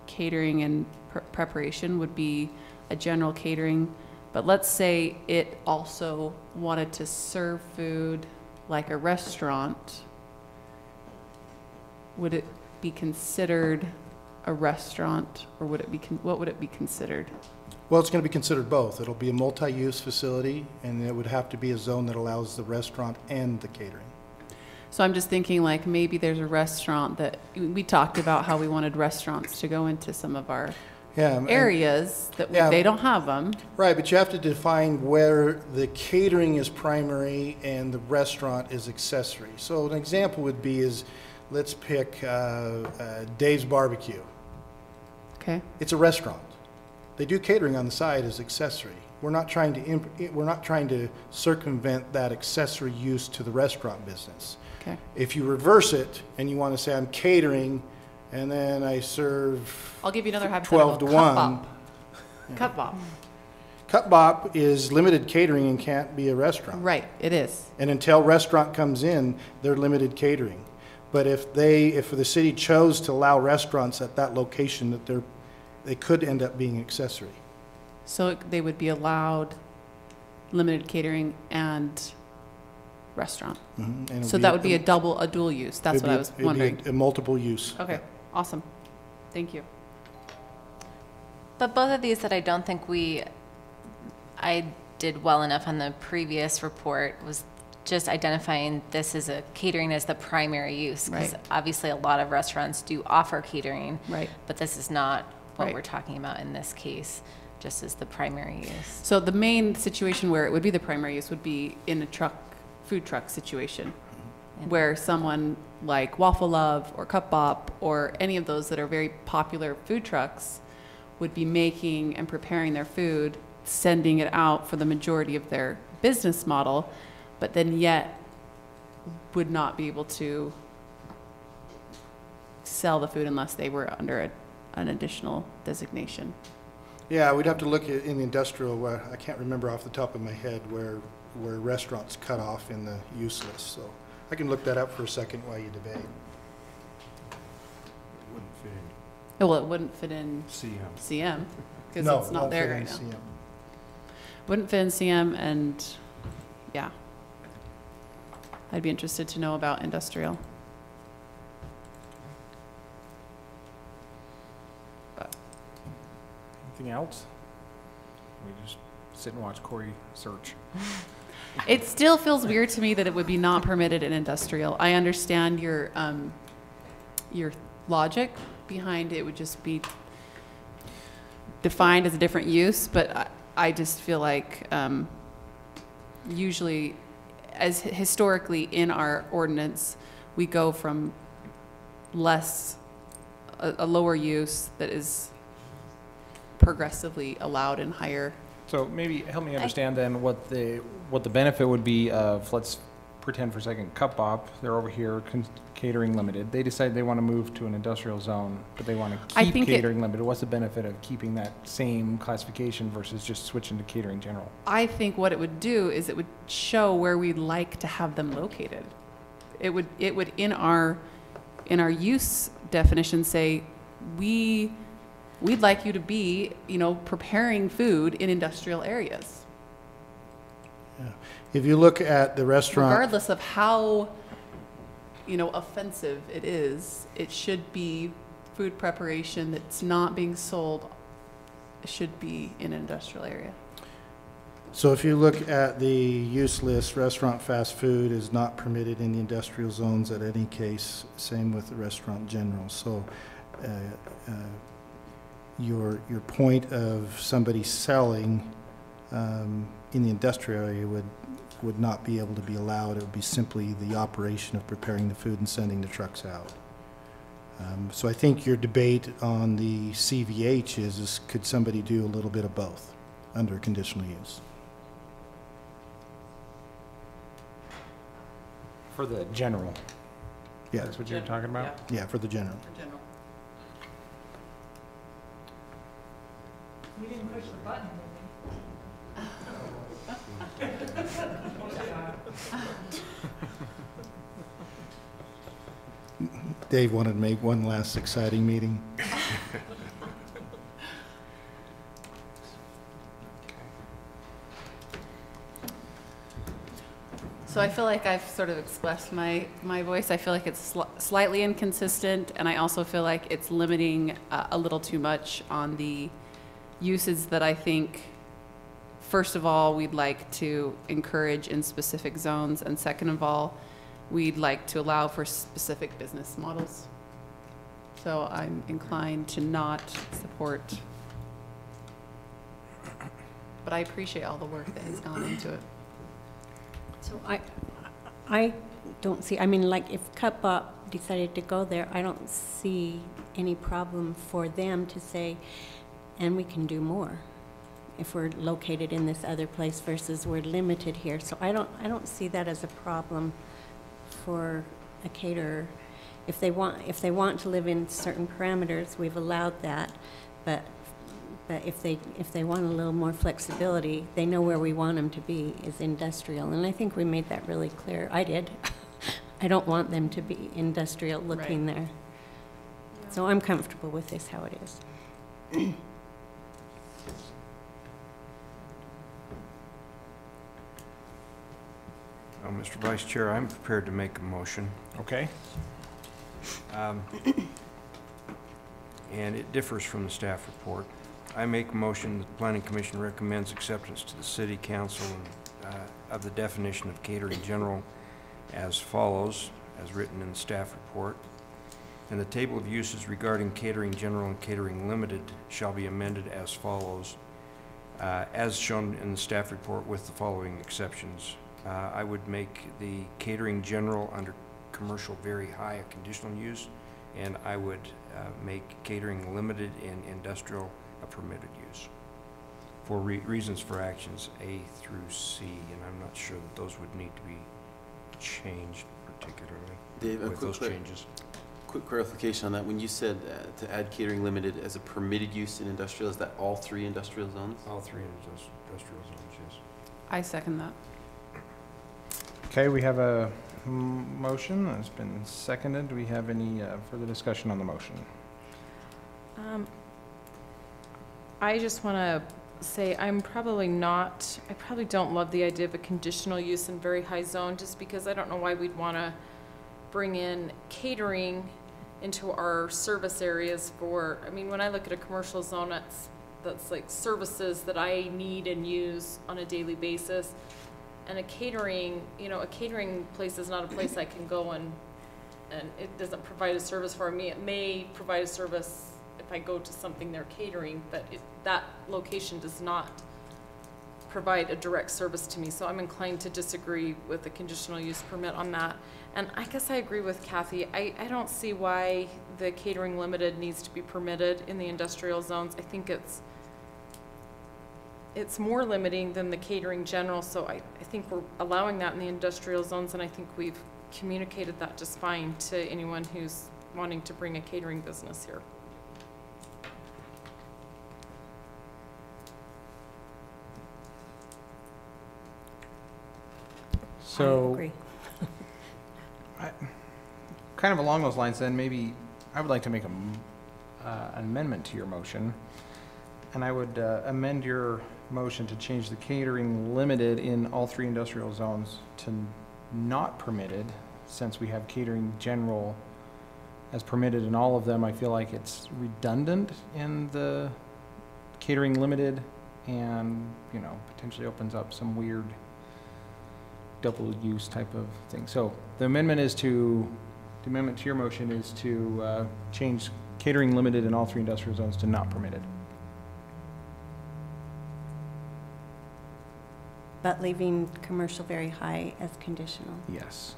catering and preparation would be a general catering, but let's say it also wanted to serve food like a restaurant, would it be considered a restaurant, or would it be what would it be considered? Well, it's going to be considered both. It'll be a multi-use facility, and it would have to be a zone that allows the restaurant and the catering. So I'm just thinking, like, maybe there's a restaurant that we talked about how we wanted restaurants to go into some of our areas that they don't have them. Right, but you have to define where the catering is primary and the restaurant is accessory. So an example would be let's pick Dave's Barbecue. Okay. It's a restaurant. They do catering on the side as accessory. We're not trying to circumvent that accessory use to the restaurant business. Okay. If you reverse it and you want to say I'm catering and then I serve I'll give you another hypothetical. 12 to 1. Cup bop. Cup bop. Cut Bop is limited catering and can't be a restaurant. Right, it is. And until restaurant comes in, they're limited catering. But if the city chose to allow restaurants at that location, that they could end up being accessory. So they would be allowed limited catering and restaurant. And it So that would be a dual use. That's what I was wondering. It'd be a multiple use. Okay, awesome. Thank you. But both of these that I don't think I did well enough on the previous report was just identifying this as a catering as the primary use. Because Right. obviously a lot of restaurants do offer catering. Right. But this is not what Right. we're talking about in this case, just as the primary use. So the main situation where it would be the primary use would be in a food truck situation, where someone like Waffle Love or Cup Bop or any of those that are very popular food trucks would be making and preparing their food, sending it out for the majority of their business model, but then yet would not be able to sell the food unless they were under an additional designation. Yeah, we'd have to look at in the industrial, where I can't remember off the top of my head where restaurants cut off in the use list. So I can look that up for a second while you debate. Wouldn't fit in Well, it wouldn't fit in CM. CM because No, it's not won't there fit right in now. CM. Wouldn't fit in CM, and yeah, I'd be interested to know about industrial. Anything else? We just sit and watch Corey search. It still feels weird to me that it would be not permitted in industrial. I understand your logic behind it would just be defined as a different use, but I just feel like usually, as historically in our ordinance, we go from a lower use that is progressively allowed in higher. So maybe help me understand then what the benefit would be of, let's pretend for a second, Cup Bop, they're over here, catering limited. They decide they want to move to an industrial zone, but they want to keep catering limited. What's the benefit of keeping that same classification versus just switching to catering general? I think what it would do is it would show where we'd like to have them located. It would in our use definition say we'd like you to be, preparing food in industrial areas. Yeah. If you look at the restaurant, Regardless of how, offensive it is, it should be food preparation that's not being sold. It should be in an industrial area. so if you look at the use list, restaurant fast food is not permitted in the industrial zones at any case. Same with the restaurant general. So your point of somebody selling in the industrial area would not be able to be allowed. It would be simply the operation of preparing the food and sending the trucks out. So I think your debate on the CVH is could somebody do a little bit of both under conditional use? For the general. Yeah. That's what you're talking about? Yeah, for the general. We didn't push the button, Dave wanted to make one last exciting meeting. So I feel like I've sort of expressed my voice. I feel like it's slightly inconsistent, and I also feel like it's limiting a little too much on the uses that I think, first of all, we'd like to encourage in specific zones, and second of all, we'd like to allow for specific business models. So I'm inclined to not support, but I appreciate all the work that has gone into it. So I don't see, I mean, like if Cup Bop decided to go there, I don't see any problem for them to say, and we can do more if we're located in this other place versus we're limited here. So I don't see that as a problem for a caterer. if they want to live in certain parameters, we've allowed that, but if they want a little more flexibility, they know where we want them to be is industrial, and I think we made that really clear. I did. I don't want them to be industrial looking there. So I'm comfortable with this how it is. Well, Mr. Vice Chair, I'm prepared to make a motion. Okay. And it differs from the staff report. I make a motion that the Planning Commission recommends acceptance to the City Council of the definition of catering general as follows, as written in the staff report. And the table of uses regarding catering general and catering limited shall be amended as follows, as shown in the staff report with the following exceptions. I would make the catering general under commercial very high a conditional use, and I would make catering limited and industrial a permitted use for reasons for actions A through C, and I'm not sure that those would need to be changed particularly. Dave, with those changes. Quick clarification on that. When you said to add catering limited as a permitted use in industrial, is that all 3 industrial zones? All 3 industrial zones, yes. I second that. Okay, we have a motion that's been seconded. Do we have any further discussion on the motion? I just want to say I probably don't love the idea of a conditional use in very high zone, just because I don't know why we'd want to bring in catering into our service areas for, I mean, when I look at a commercial zone, that's like services that I need and use on a daily basis. And a catering place is not a place I can go and it doesn't provide a service for me. It may provide a service if I go to something they're catering, but that location does not provide a direct service to me. So I'm inclined to disagree with the conditional use permit on that. And I guess I agree with Kathy. I don't see why the catering limited needs to be permitted in the industrial zones. I think it's more limiting than the catering general, so I think we're allowing that in the industrial zones, and I think we've communicated that just fine to anyone who's wanting to bring a catering business here. So, I agree. kind of along those lines then, maybe I would like to make an amendment to your motion, and I would amend your motion to change the catering limited in all 3 industrial zones to not permitted, since we have catering general as permitted in all of them. I feel like it's redundant in the catering limited, and potentially opens up some weird double use type of thing. So the amendment to your motion is to change catering limited in all 3 industrial zones to not permitted. But leaving commercial very high as conditional. Yes.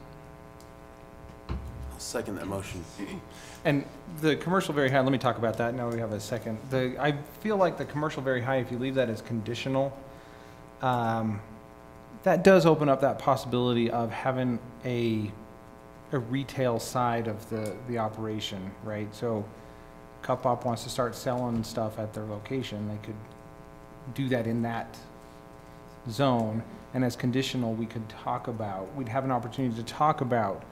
I'll second that motion. And the commercial very high, let me talk about that. Now we have a second. I feel like the commercial very high, if you leave that as conditional, that does open up that possibility of having a retail side of the operation, right? So Cup Up wants to start selling stuff at their location. They could do that in that zone, and as conditional, we'd have an opportunity to talk about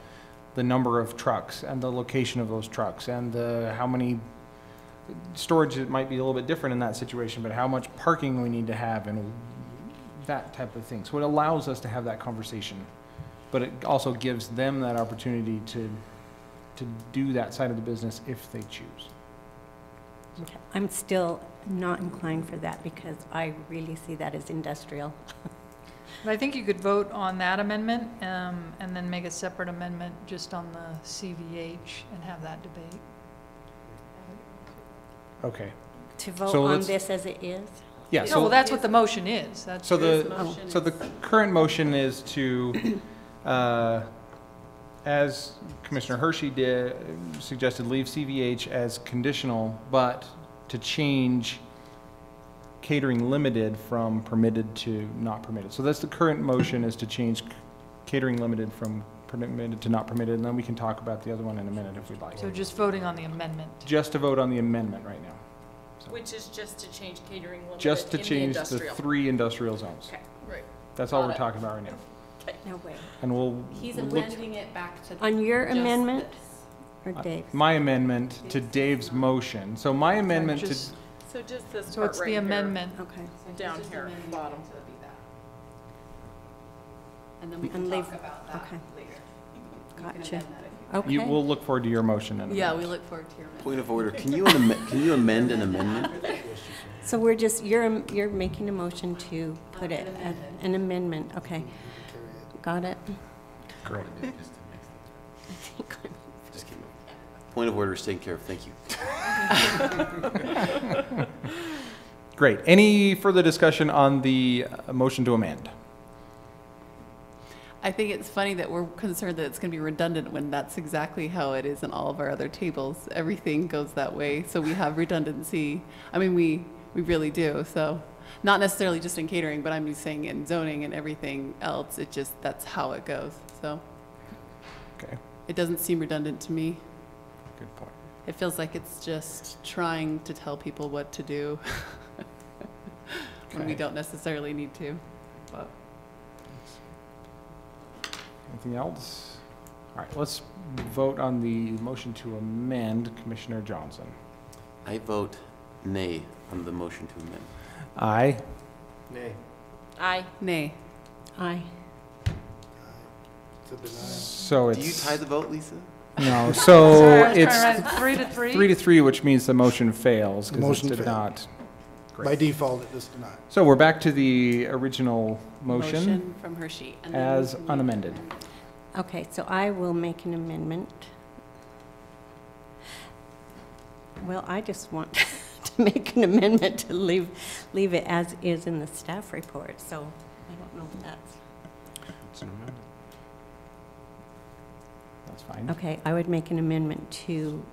the number of trucks and the location of those trucks and how many storage. It might be a little bit different in that situation, but how much parking we need to have and that type of thing. So it allows us to have that conversation, but it also gives them that opportunity to do that side of the business if they choose. Okay. I'm still not inclined for that because I really see that as industrial. But I think you could vote on that amendment and then make a separate amendment just on the CVH and have that debate. Okay. To vote So on let's- this as it is? Yeah. No, well, that's what the motion is. That's So the current motion is to, as Commissioner Hershey suggested, leave CVH as conditional, but to change catering limited from permitted to not permitted. So that's the current motion, is to change catering limited from permitted to not permitted, and then we can talk about the other one in a minute if we'd like. So just voting on the amendment. Just to vote on the amendment right now. So Which is just to change catering limited just to in change the industrial. 3 industrial zones. Okay, right. That's all Got we're it. talking about right now. No way. And we'll He's look- amending it back to On your just amendment this. or Dave's? my amendment to Dave's motion. So my amendment to, Just- So just this So part it's right the here, amendment. Okay. down here, bottom. And then we And leave- about okay. later. Gotcha. you, Okay. we'll look forward to your motion in a Yeah, minute. we look forward to your amendment. Point of order, can you amend an amendment? So we're just, you're making a motion to put it, an amendment, okay. Got it? Great. I think I'm- Just kidding. Point of order is taken care of, thank you. Great. Any further discussion on the motion to amend? I think it's funny that we're concerned that it's going to be redundant when that's exactly how it is in all of our other tables. Everything goes that way, so we have redundancy. I mean, we really do, so. Not necessarily just in catering, but I'm just saying in zoning and everything else, it just, that's how it goes, so. Okay, It doesn't seem redundant to me. good point. It feels like it's just trying to tell people what to do when we Okay. don't necessarily need to, but. Anything else? All right, let's vote on the motion to amend. Commissioner Johnson. I vote nay on the motion to amend. Aye. Nay. Aye. Nay. Aye. So Do you it's, tie the vote, Lisa? no, Sorry, so I was it's trying to write 3 to 3? 3 to 3, which means the motion fails The because motion it did failed. not. By default, it does not. So we're back to the original motion From Hershey. And then as we can- unamended. Okay, so I will make an amendment. Well, I just want to make an amendment to leave it as is in the staff report, so I don't know if that's. That's fine. Okay, I would make an amendment to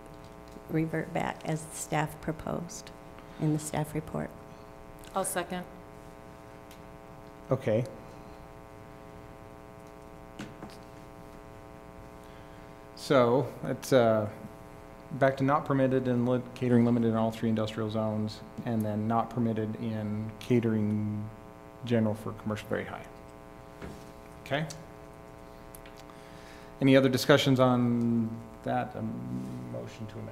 revert back as the staff proposed in the staff report. I'll second. Okay. So it's back to not permitted in catering limited in all 3 industrial zones, and then not permitted in catering general for commercial very high. Okay? Any other discussions on that motion to amend?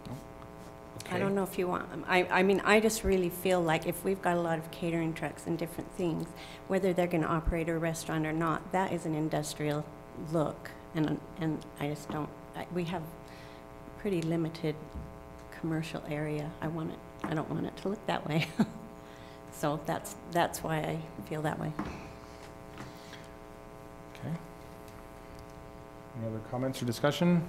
No? I Okay. don't know if you want, I mean, I just really feel like if we've got a lot of catering trucks and different things, whether they're gonna operate a restaurant or not, that is an industrial look, and I just don't, we have pretty limited commercial area. I don't want it to look that way. So that's why I feel that way. Okay. Any other comments or discussion?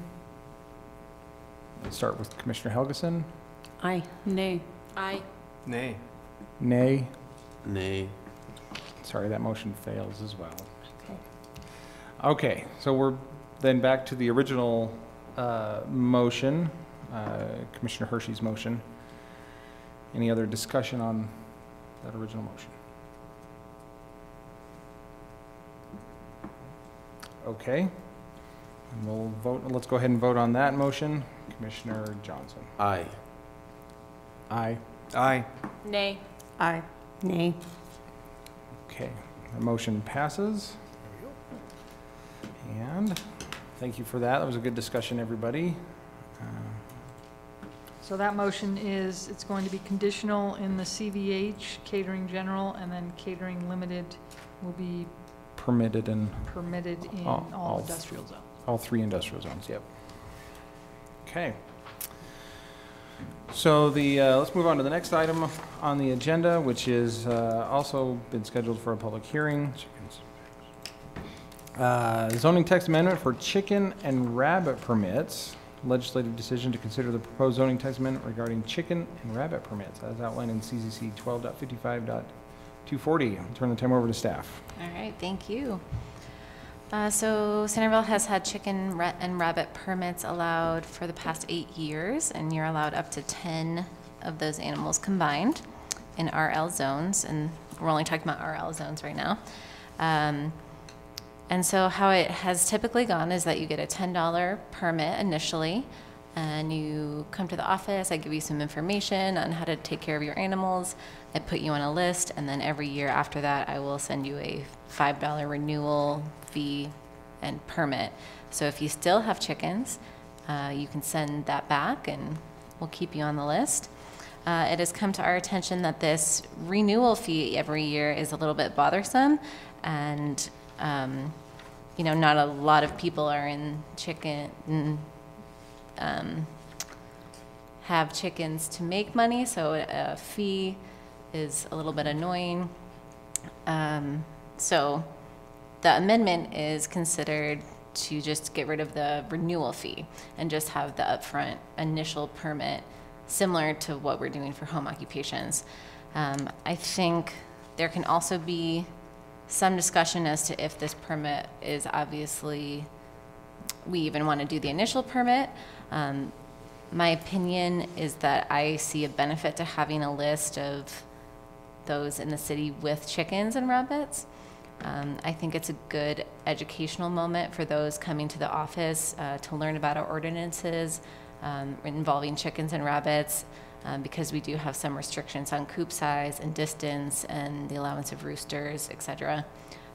Let's start with Commissioner Helgeson. Aye. Nay. Aye. Nay. Nay. Nay. Sorry, that motion fails as well. Okay. Okay, so we're then back to the original motion, Commissioner Hershey's motion. Any other discussion on that original motion? Okay, and we'll vote. Let's go ahead and vote on that motion. Commissioner Johnson. Aye. Aye. Aye. Nay. Aye. Nay. Okay, the motion passes. And thank you for that. That was a good discussion, everybody. So that motion is, it's going to be conditional in the CVH, catering general, and then catering limited will be Permitted in permitted in All all industrial zones. all 3 industrial zones, yep. Okay. So let's move on to the next item on the agenda, which is also been scheduled for a public hearing. Zoning text amendment for chicken and rabbit permits. Legislative decision to consider the proposed zoning text amendment regarding chicken and rabbit permits as outlined in CZC 12.55.240. I'll turn the time over to staff. All right, thank you. So Centerville has had chicken and rabbit permits allowed for the past 8 years, and you're allowed up to 10 of those animals combined in RL zones, and we're only talking about RL zones right now. And so how it has typically gone is that you get a $10 permit initially, and you come to the office, I give you some information on how to take care of your animals, I put you on a list, and then every year after that, I will send you a $5 renewal fee and permit. So if you still have chickens, you can send that back and we'll keep you on the list. It has come to our attention that this renewal fee every year is a little bit bothersome, and you know, not a lot of people are in have chickens to make money, so a fee is a little bit annoying. So the amendment is considered to just get rid of the renewal fee and just have the upfront initial permit, similar to what we're doing for home occupations. I think there can also be some discussion as to if this permit is obviously, we even want to do the initial permit. My opinion is that I see a benefit to having a list of those in the city with chickens and rabbits. I think it's a good educational moment for those coming to the office to learn about our ordinances involving chickens and rabbits, because we do have some restrictions on coop size and distance and the allowance of roosters, etc.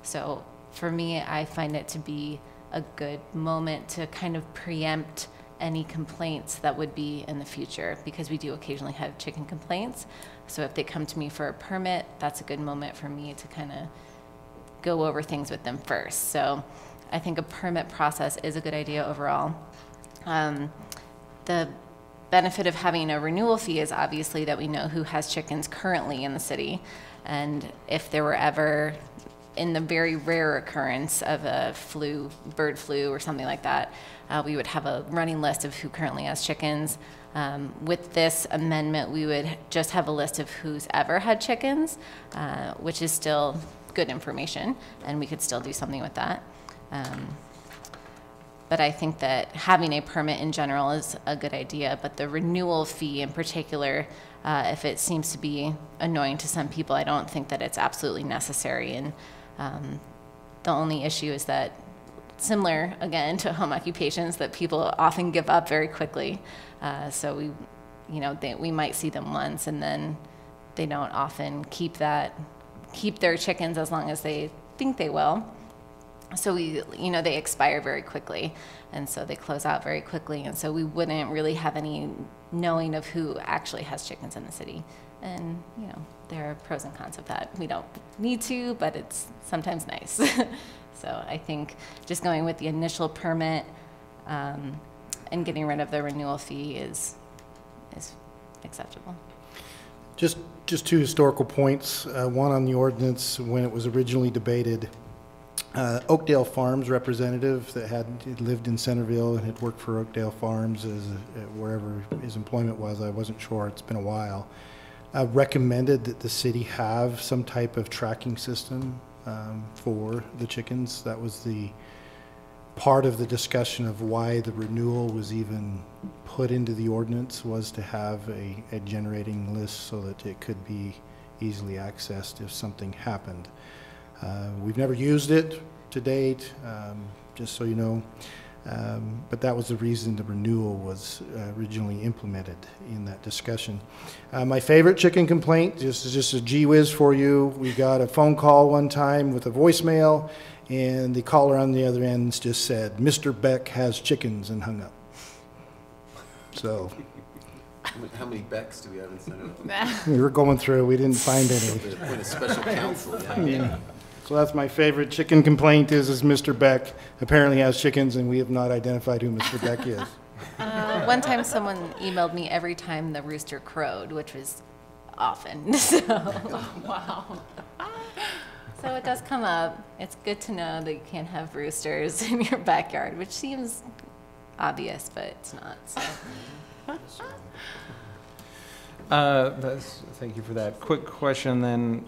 So for me, I find it to be a good moment to kind of preempt any complaints that would be in the future, because we do occasionally have chicken complaints. So if they come to me for a permit, that's a good moment for me to kind of go over things with them first. So I think a permit process is a good idea overall. The benefit of having a renewal fee is obviously that we know who has chickens currently in the city. And if there were ever, in the very rare occurrence of a bird flu or something like that, we would have a running list of who currently has chickens. With this amendment, we would just have a list of who's ever had chickens, which is still good information, and we could still do something with that. But I think that having a permit in general is a good idea, but the renewal fee in particular, if it seems to be annoying to some people, I don't think that it's absolutely necessary. And the only issue is that, similar again to home occupations, that people often give up very quickly. So we might see them once, and then they don't often keep their chickens as long as they think they will. So they expire very quickly, and so they close out very quickly, and so we wouldn't really have any knowing of who actually has chickens in the city. And there are pros and cons of that. We don't need to, but it's sometimes nice. So I think just going with the initial permit and getting rid of the renewal fee is acceptable. Just two historical points. One on the ordinance. When it was originally debated, Oakdale Farms representative that had lived in Centerville and had worked for Oakdale Farms as wherever his employment was, I wasn't sure, it's been a while, recommended that the city have some type of tracking system for the chickens. That was the part of the discussion of why the renewal was even put into the ordinance, was to have a generating list so that it could be easily accessed if something happened. We've never used it to date, just so you know, but that was the reason the renewal was originally implemented in that discussion. My favorite chicken complaint, just a gee whiz for you, we got a phone call one time with a voicemail, and the caller on the other end just said, "Mr. Beck has chickens," and hung up. So. How many Becks do we have in Centerville? We were going through, we didn't find any. Point of special counsel. Yeah. So that's my favorite chicken complaint is Mr. Beck apparently has chickens, and we have not identified who Mr. Beck is. One time someone emailed me every time the rooster crowed, which was often. So, Wow. so it does come up. It's good to know that you can't have roosters in your backyard, which seems obvious, but it's not. So. Thank you for that. Quick question then,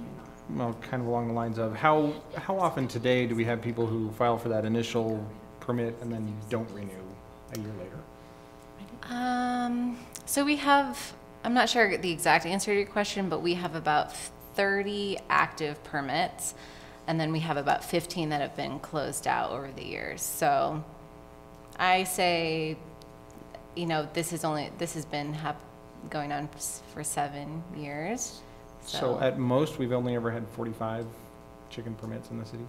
well, kind of along the lines of how often today do we have people who file for that initial permit and then don't renew a year later? So we have, I'm not sure the exact answer to your question, but we have about 30 active permits. And then we have about 15 that have been closed out over the years. So I say, you know, this has been going on for 7 years. So at most, we've only ever had 45 chicken permits in the city?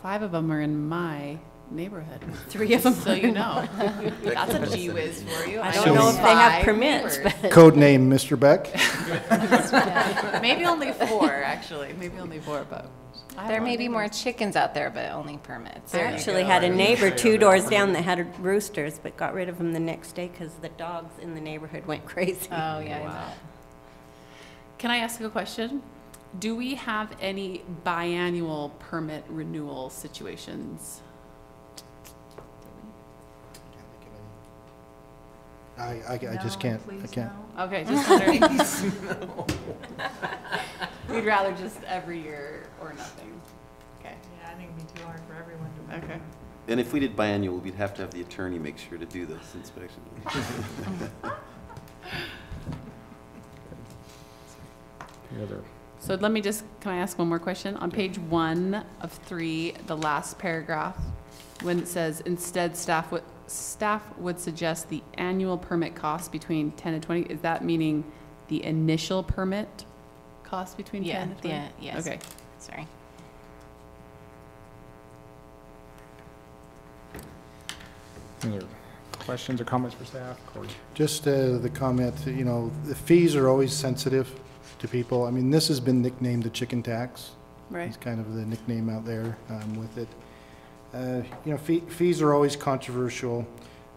5 of them are in my neighborhood. 3 of them. So you know. That's a gee whiz for you. I So- don't know if they have 5 permits, neighbors. but Code name, Mr. Beck. Maybe only 4, actually. Maybe only 4, but. I have there more may be more neighbors. chickens out there, but only permits. I actually had a neighbor 2 doors down that had roosters, but got rid of them the next day because the dogs in the neighborhood went crazy. Oh, yeah, I bet. Can I ask a question? Do we have any biannual permit renewal situations? I just can't, I can't. Okay, just wondering. We'd rather just every year or nothing. Okay. Yeah, I think it'd be too hard for everyone to. Okay. And if we did biannual, we'd have to have the attorney make sure to do this inspection. Any other? So let me just, can I ask one more question? On page 1 of 3, the last paragraph, when it says, instead staff would suggest the annual permit cost between 10 and 20, is that meaning the initial permit cost between 10 and 20? Yeah, yes. Okay. Sorry. Any other questions or comments for staff? Corey? Just the comment, you know, the fees are always sensitive to people. I mean, this has been nicknamed the chicken tax. Right. It's kind of the nickname out there with it. You know, fees are always controversial.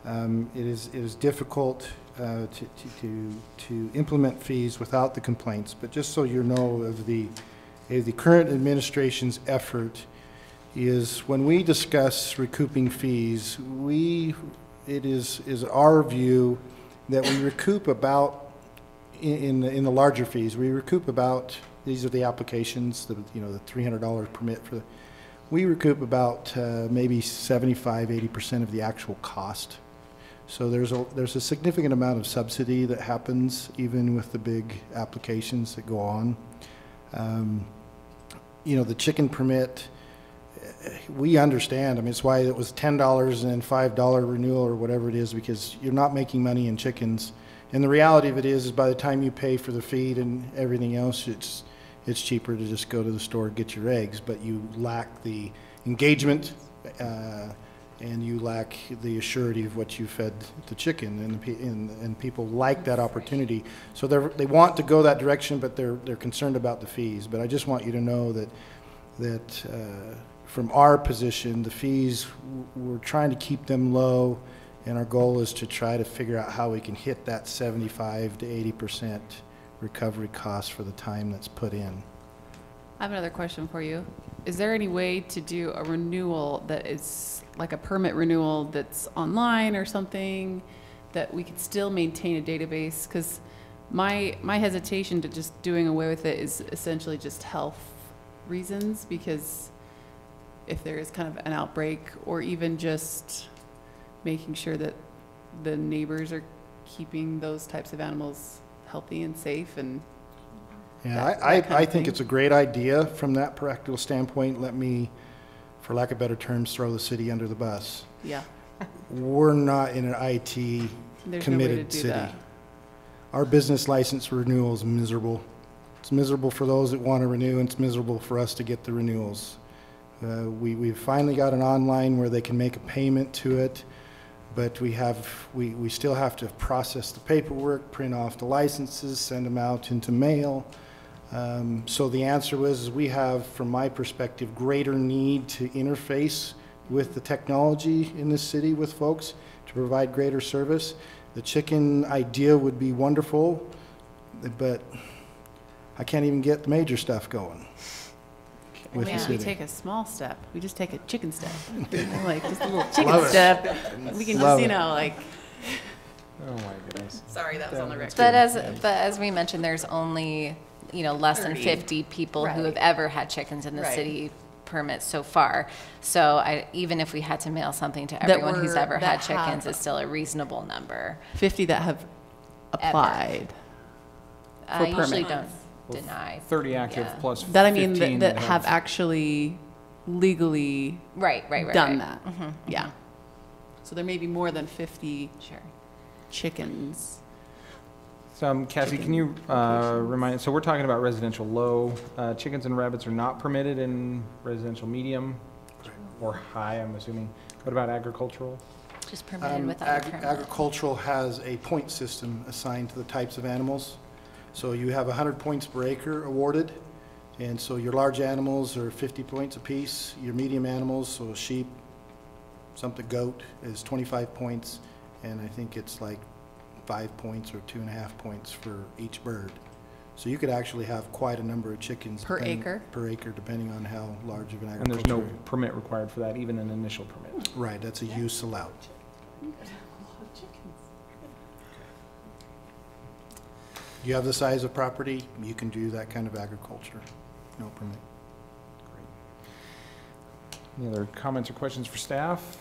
It is difficult to implement fees without the complaints. But just so you know of the current administration's effort is when we discuss recouping fees, it is our view that we recoup about in the larger fees. We recoup about, these are the applications, the $300 permit for. We recoup about maybe 75–80% of the actual cost. So there's a significant amount of subsidy that happens even with the big applications that go on. You know, the chicken permit, we understand. I mean, it's why it was $10 and then $5 renewal or whatever it is, because you're not making money in chickens. And the reality of it is by the time you pay for the feed and everything else, it's cheaper to just go to the store and get your eggs, but you lack the engagement and you lack the assurity of what you fed the chicken, and people like that opportunity. So they want to go that direction, but they're concerned about the fees. But I just want you to know that from our position, the fees, we're trying to keep them low, and our goal is to try to figure out how we can hit that 75–80% recovery cost for the time that's put in. I have another question for you. Is there any way to do a renewal that is like a permit renewal that's online or something that we could still maintain a database? Because my hesitation to just doing away with it is essentially just health reasons, because if there is kind of an outbreak, or even just making sure that the neighbors are keeping those types of animals healthy and safe. And yeah, I think it's a great idea from that practical standpoint. Let me, for lack of better terms, throw the city under the bus. Yeah. We're not in an IT committed city. Our business license renewal is miserable. It's miserable for those that want to renew, and it's miserable for us to get the renewals. We've finally got an online where they can make a payment to it, but we still have to process the paperwork, print off the licenses, send them out into mail. So the answer was, we have, from my perspective, greater need to interface with the technology in this city with folks to provide greater service. The chicken idea would be wonderful, but I can't even get the major stuff going. With the we city. take a small step. We just take a chicken step. Like just a little chicken step. We can just, like. Oh my goodness. Sorry, that was on the record. But as we mentioned, there's only, less than 50 people who have ever had chickens in the city permits so far. So even if we had to mail something to everyone who's ever had chickens, it's still a reasonable number. 50 that have applied for Usually permit. don't. deny. 30 active Yeah. plus That I mean, 15 that have actually legally Right. done that. Mhm. Yeah. So there may be more than 50 Sure. chickens. So, Cassie, can you remind, so we're talking about residential low. Chickens and rabbits are not permitted in residential medium or high, I'm assuming. What about agricultural? Just permitted without a permit. Agricultural has a point system assigned to the types of animals. So you have 100 points per acre awarded, and so your large animals are 50 points apiece. Your medium animals, so sheep, goat, is 25 points, and I think it's like 5 points or 2.5 points for each bird. So you could actually have quite a number of chickens. Per acre? Per acre, depending on how large of an And agriculture. there's no permit required for that, even an initial permit. Right, that's a use allowed. You have the size of property, you can do that kind of agriculture, no permit. Any other comments or questions for staff?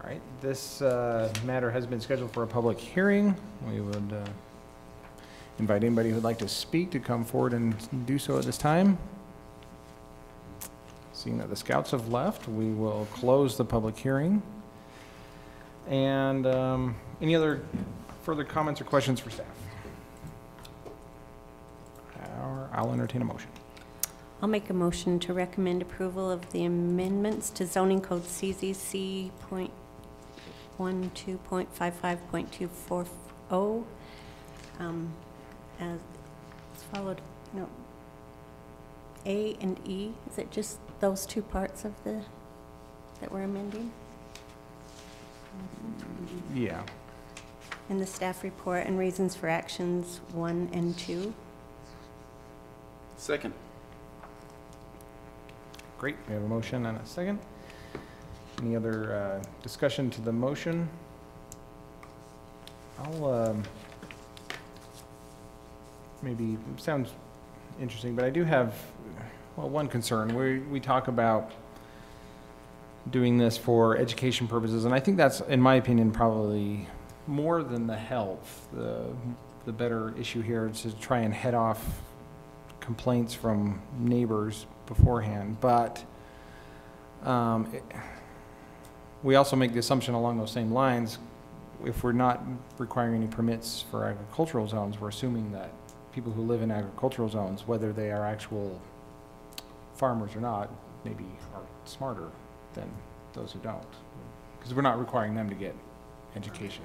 All right, this matter has been scheduled for a public hearing. We would invite anybody who would like to speak to come forward and do so at this time. Seeing that the scouts have left, we will close the public hearing. And any other further comments or questions for staff? I'll entertain a motion. I'll make a motion to recommend approval of the amendments to zoning code CZC .12.55.240 as it's followed, no, A and E. Is it just those two parts of the, that we're amending? Yeah. In the staff report and reasons for actions 1 and 2. Second. Great, we have a motion and a second. Any other discussion to the motion? I'll, maybe, sounds interesting, but I do have, well, one concern. We talk about doing this for education purposes, and I think that's, in my opinion, probably more than the health. The better issue here is to try and head off complaints from neighbors beforehand, but we also make the assumption along those same lines, if we're not requiring any permits for agricultural zones, we're assuming that people who live in agricultural zones, whether they are actual farmers or not, maybe are smarter than those who don't, because we're not requiring them to get education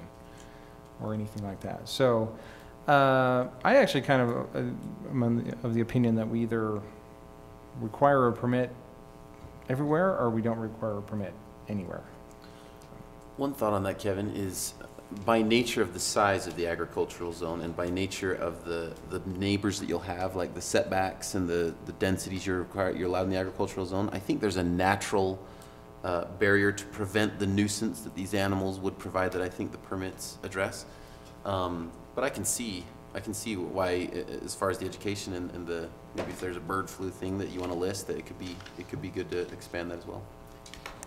or anything like that. So I actually kind of am of the opinion that we either require a permit everywhere or we don't require a permit anywhere. One thought on that, Kevin, is by nature of the size of the agricultural zone and by nature of the neighbors that you'll have, like the setbacks and the densities you're allowed in the agricultural zone, I think there's a natural barrier to prevent the nuisance that these animals would provide that I think the permits address. But I can see why, as far as the education and the, maybe if there's a bird flu thing that you want to list, that it could be good to expand that as well.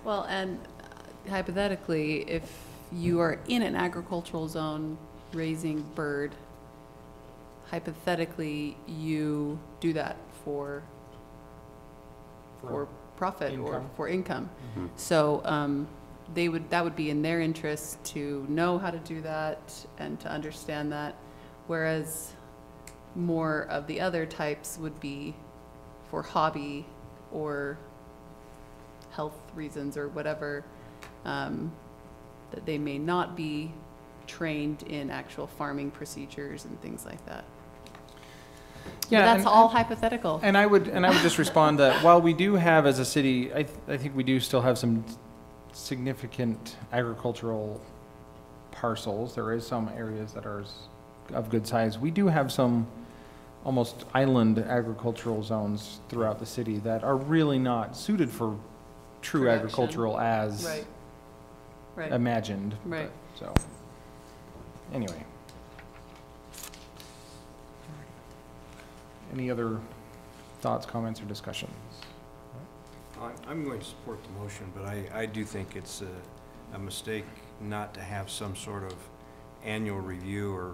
Well, and hypothetically, if you are in an agricultural zone raising bird, hypothetically, you do that for profit or income. for income. Mm-hmm. So that would be in their interest to know how to do that and to understand that, whereas more of the other types would be for hobby or health reasons or whatever, that they may not be trained in actual farming procedures and things like that. Yeah, But that's and- all hypothetical. And I would just respond that while we do have as a city, I think we do still have some significant agricultural parcels. There is some areas that are of good size. We do have some almost island agricultural zones throughout the city that are really not suited for true Production. agricultural as Right. imagined. Right. So, anyway. Any other thoughts, comments, or discussions? I'm going to support the motion, but I do think it's a mistake not to have some sort of annual review or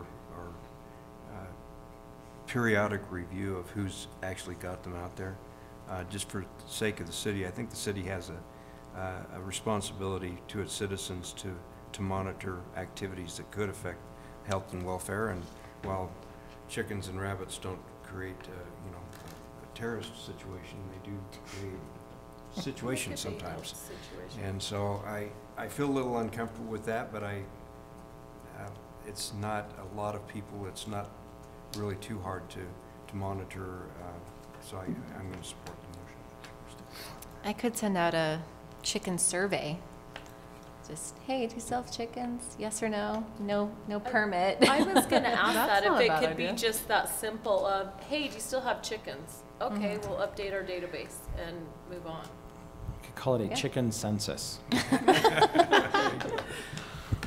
periodic review of who's actually got them out there. Just for the sake of the city, I think the city has a responsibility to its citizens to monitor activities that could affect health and welfare. And while chickens and rabbits don't create, you know, a terrorist situation, they do create situations sometimes. And so I feel a little uncomfortable with that, but it's not a lot of people. It's not really too hard to monitor. So I'm going to support the motion. I could send out a chicken survey. Just, hey, do you sell chickens? Yes or no? No permit. I was gonna ask that, That's not if a it bad could idea. be just that simple of, hey, do you still have chickens? Okay, we'll update our database and move on. You could call it a Yeah. chicken census.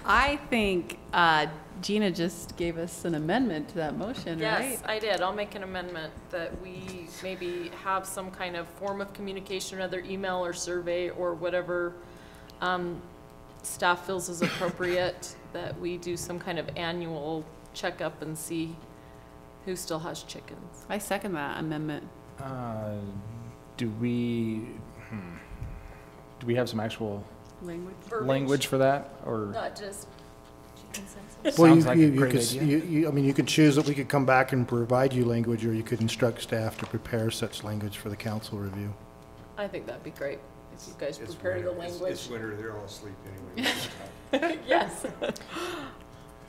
I think Gina just gave us an amendment to that motion, right? Yes, I did. I'll make an amendment that we maybe have some kind of form of communication, whether email or survey or whatever staff feels is appropriate, that we do some kind of annual checkup and see who still has chickens. I second that amendment. Do we have some actual Language? language for that, or? Not just chicken census. Well, Sounds like a great could, idea. I mean, you could choose that we could come back and provide you language, or you could instruct staff to prepare such language for the council review. I think that'd be great if you guys It's prepare the winter. language. It's winter, they're all asleep anyway. Yes.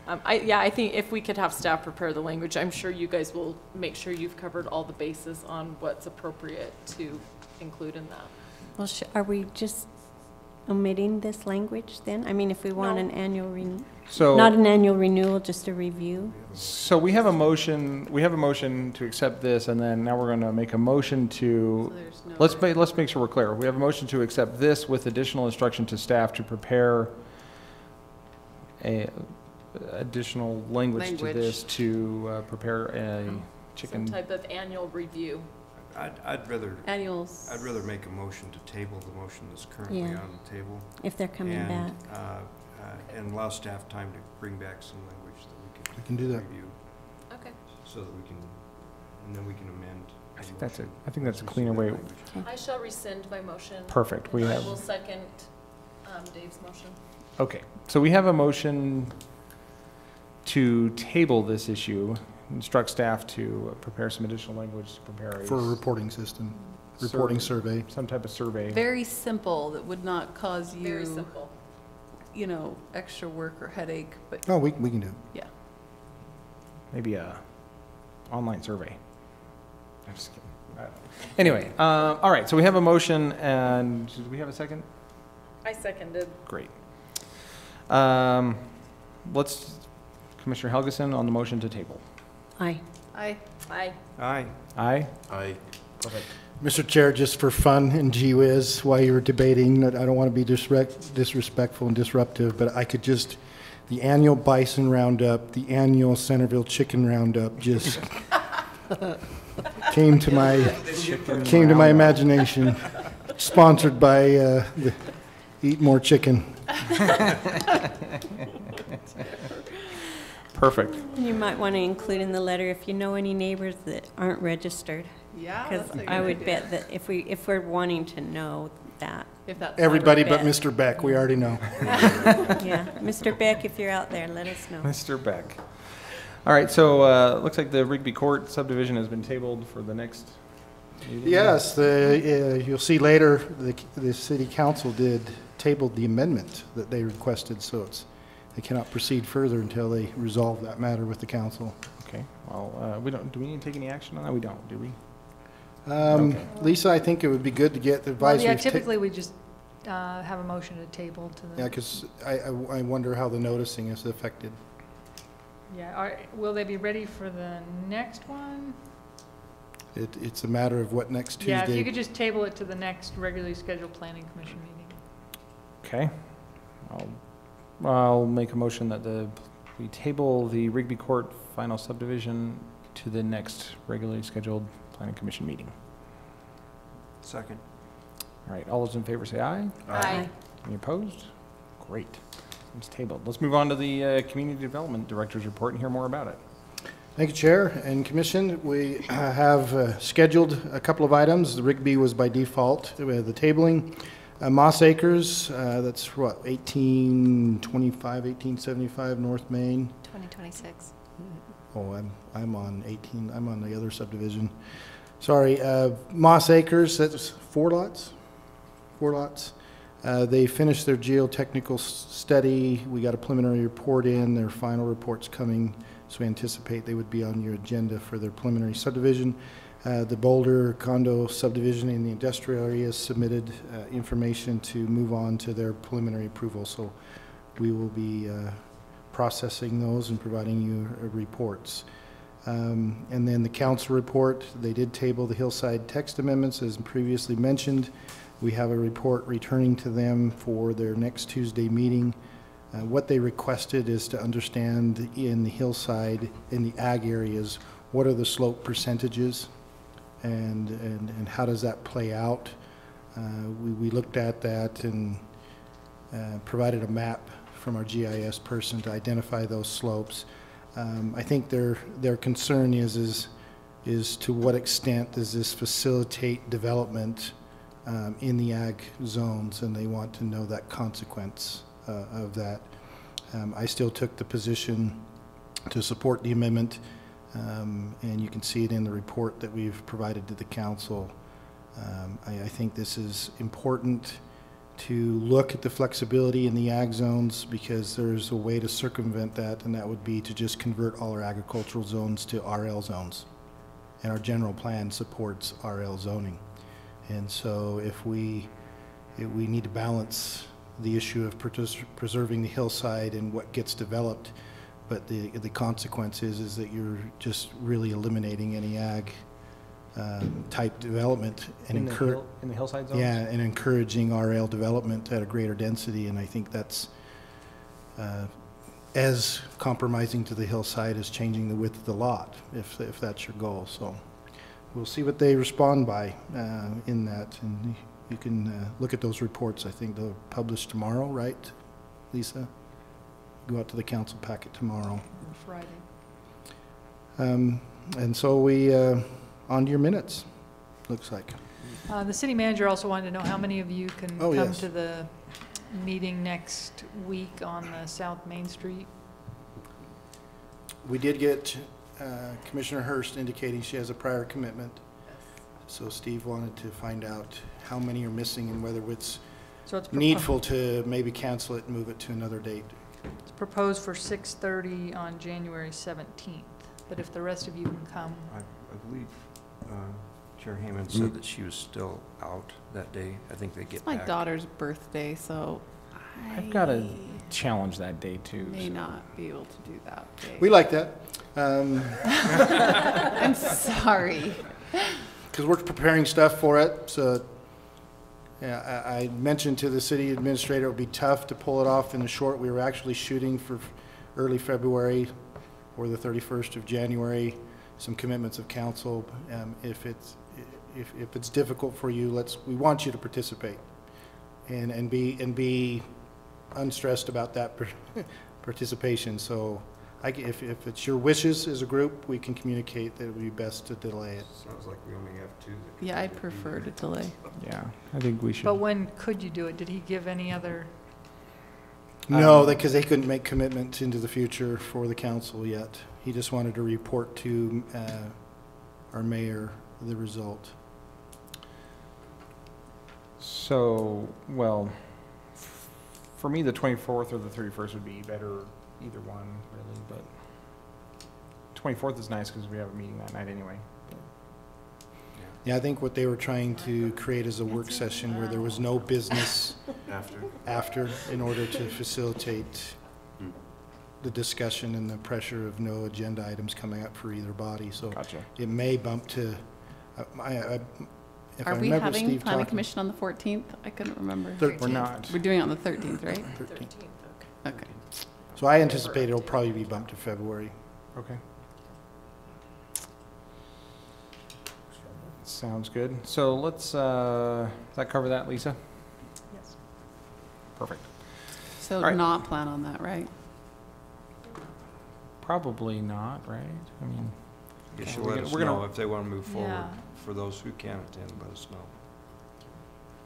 I think if we could have staff prepare the language, I'm sure you guys will make sure you've covered all the bases on what's appropriate to include in that. Well, are we just omitting this language then? I mean, if we want No. an annual So, not an annual renewal, just a review? so we have a motion to accept this, and then now we're going to make a motion to, So there's no. let's make sure we're clear. We have a motion to accept this with additional instruction to staff to prepare additional language to this to prepare a Some chicken. type of annual review. I'd rather Annuals. make a motion to table the motion that's currently Yeah. on the table. If they're coming back. And allow staff time to bring back some language that We can do that. review, Okay. so that we can, and then we can amend. I the think that's motion. I think that's a Rescind cleaner that way. language. I shall rescind my motion. Perfect. We and have. I will second Dave's motion. Okay, so we have a motion to table this issue, instruct staff to prepare some additional language to prepare For a reporting system, reporting survey. some type of survey. Very simple, that would not cause Very you, simple. you know, extra work or headache, but Oh, we can do it. yeah. Maybe a online survey. I'm just kidding. I don't know. Anyway, all right, so we have a motion, and do we have a second? I seconded. Great. Let's, Commissioner Helgeson on the motion to table. Aye. Aye. Aye. Aye? Aye. Perfect. Mr. Chair, just for fun and gee whiz, while you were debating, I don't want to be disrespectful and disruptive, but I could just, the annual bison roundup, the annual Centerville chicken roundup just came to my imagination. Sponsored by the Eat More Chicken. Perfect. You might want to include in the letter if you know any neighbors that aren't registered. Yeah, Because that's a good I would idea. bet that if we're wanting to know that, If that's. Everybody but bet. Mr. Beck, we already know. yeah. Mr. Beck, if you're out there, let us know. Mr. Beck. All right, so looks like the Rigby Court subdivision has been tabled for the next meeting. Yes, you'll see later, the city council tabled the amendment that they requested, so they cannot proceed further until they resolve that matter with the council. Okay, well, do we need to take any action on that? We don't, do we? Lisa, I think it would be good to get the Well, advisory. yeah, typically we just have a motion to table to the. Yeah, because I wonder how the noticing is affected. Yeah, will they be ready for the next one? It's a matter of what next Tuesday. Yeah, if you could just table it to the next regularly scheduled planning commission meeting. Okay. I'll make a motion that we table the Rigby Court final subdivision to the next regularly scheduled planning commission meeting. Second. All right, all those in favor say aye. Aye. Any opposed? Great. It's tabled. Let's move on to the Community Development Director's report and hear more about it. Thank you, Chair and Commission. We have scheduled a couple of items. The Rigby was by default, the tabling. Moss Acres, that's what, 1825, 1875 North Main. 2026. Oh, I'm on 18, I'm on the other subdivision. Sorry, Moss Acres, that's 4 lots? 4 lots. They finished their geotechnical study. We got a preliminary report in. Their final report's coming, so we anticipate they would be on your agenda for their preliminary subdivision. The Boulder condo subdivision in the industrial area submitted information to move on to their preliminary approval, so we will be processing those and providing you reports. And then the council report, they did table the Hillside text amendments as previously mentioned. We have a report returning to them for their next Tuesday meeting. What they requested is to understand in the hillside, in the ag areas, what are the slope percentages and how does that play out? We looked at that and provided a map from our GIS person to identify those slopes. I think their concern is to what extent does this facilitate development in the ag zones, and they want to know that consequence of that. I still took the position to support the amendment, and you can see it in the report that we've provided to the council. I think this is important to look at the flexibility in the ag zones because there's a way to circumvent that, and that would be to just convert all our agricultural zones to RL zones. And our general plan supports RL zoning. And so if we need to balance the issue of preserving the hillside and what gets developed, but the consequence is that you're just really eliminating any ag type development and in the hillside zones? Yeah, and encouraging RL development at a greater density, and I think that's as compromising to the hillside as changing the width of the lot, if that's your goal. So we'll see what they respond by in that, and you can look at those reports. I think they'll publish tomorrow, right, Lisa? Go out to the council packet tomorrow. Friday. And so we, on to your minutes, looks like. The city manager also wanted to know how many of you can Oh, come yes. to the meeting next week on the South Main Street. We did get Commissioner Hurst indicating she has a prior commitment. So Steve wanted to find out how many are missing and whether it's needful to maybe cancel it and move it to another date. It's proposed for 6:30 on January 17th, but if the rest of you can come. I believe Chair Heyman said that she was still out that day. I think they get It's my back. daughter's birthday, so I've got to challenge that day too. may so. not be able to do that day. We like that. I'm sorry. Because we're preparing stuff for it. So yeah, I mentioned to the city administrator it would be tough to pull it off in the short. We were actually shooting for early February or the 31st of January. Some commitments of council. If it's difficult for you, we want you to participate and be unstressed about that participation. So if it's your wishes as a group, we can communicate that it would be best to delay it. Sounds like we only have 2. Yeah, I'd prefer to delay. Yeah, I think we should. But when could you do it? Did he give any other? No, because they couldn't make commitments into the future for the council yet. He just wanted to report to our mayor the result. So, well, for me, the 24th or the 31st would be better, either one, really, but 24th is nice because we have a meeting that night anyway. Yeah, I think what they were trying to create is a work session where there was no business after in order to facilitate the discussion and the pressure of no agenda items coming up for either body. So Gotcha. it may bump to, if Are I we remember having Steve planning talking. commission on the 14th? I couldn't remember. We're not. We're doing it on the 13th, right? 13th. Okay. So I anticipate it'll probably be bumped to February. Okay. Sounds good. So let's, does that cover that, Lisa? Yes. Perfect. So All right. not plan on that, right? Probably not, right? I mean, You okay, should we're let gonna- us we're gonna- know if they want to move forward. Yeah. For those who can attend, let us know.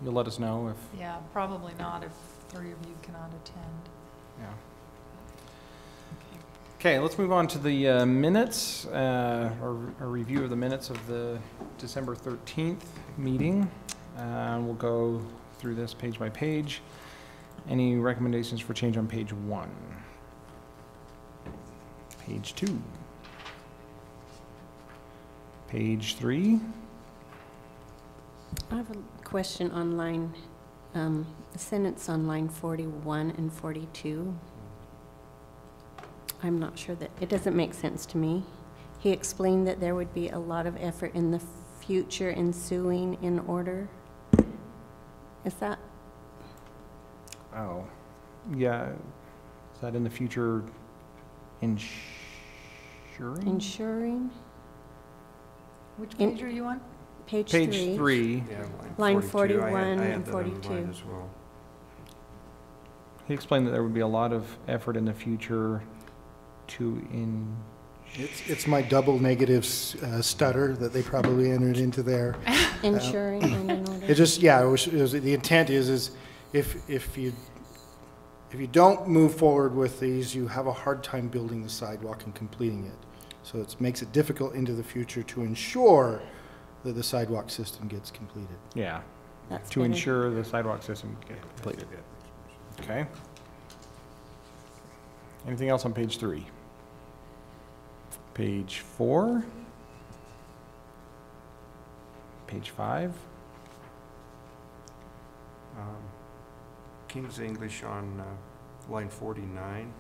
you'll let us know if, Yeah, probably not if 3 of you cannot attend. yeah. Okay, let's move on to the minutes, or a review of the minutes of the December 13th meeting. We'll go through this page by page. Any recommendations for change on page 1? Page 2? Page 3? I have a question on line, the sentence on line 41 and 42. I'm not sure that, it doesn't make sense to me. He explained that there would be a lot of effort in the future ensuing in order. Is that, Oh, yeah. Is that in the future ensuring? ensuring? Which In- page are you on? Page Page 3, Yeah, Line 42. I 41 had and that underlined 42. as well. he explained that there would be a lot of effort in the future to It's my double negative stutter that they probably entered into there. Ensuring and in order. It just, yeah, the intent is if you don't move forward with these, you have a hard time building the sidewalk and completing it. So it makes it difficult into the future to ensure that the sidewalk system gets completed. yeah, That's to better. ensure the sidewalk system gets completed. Okay. Anything else on page 3? Page 4? Page 5? King's English on line 49.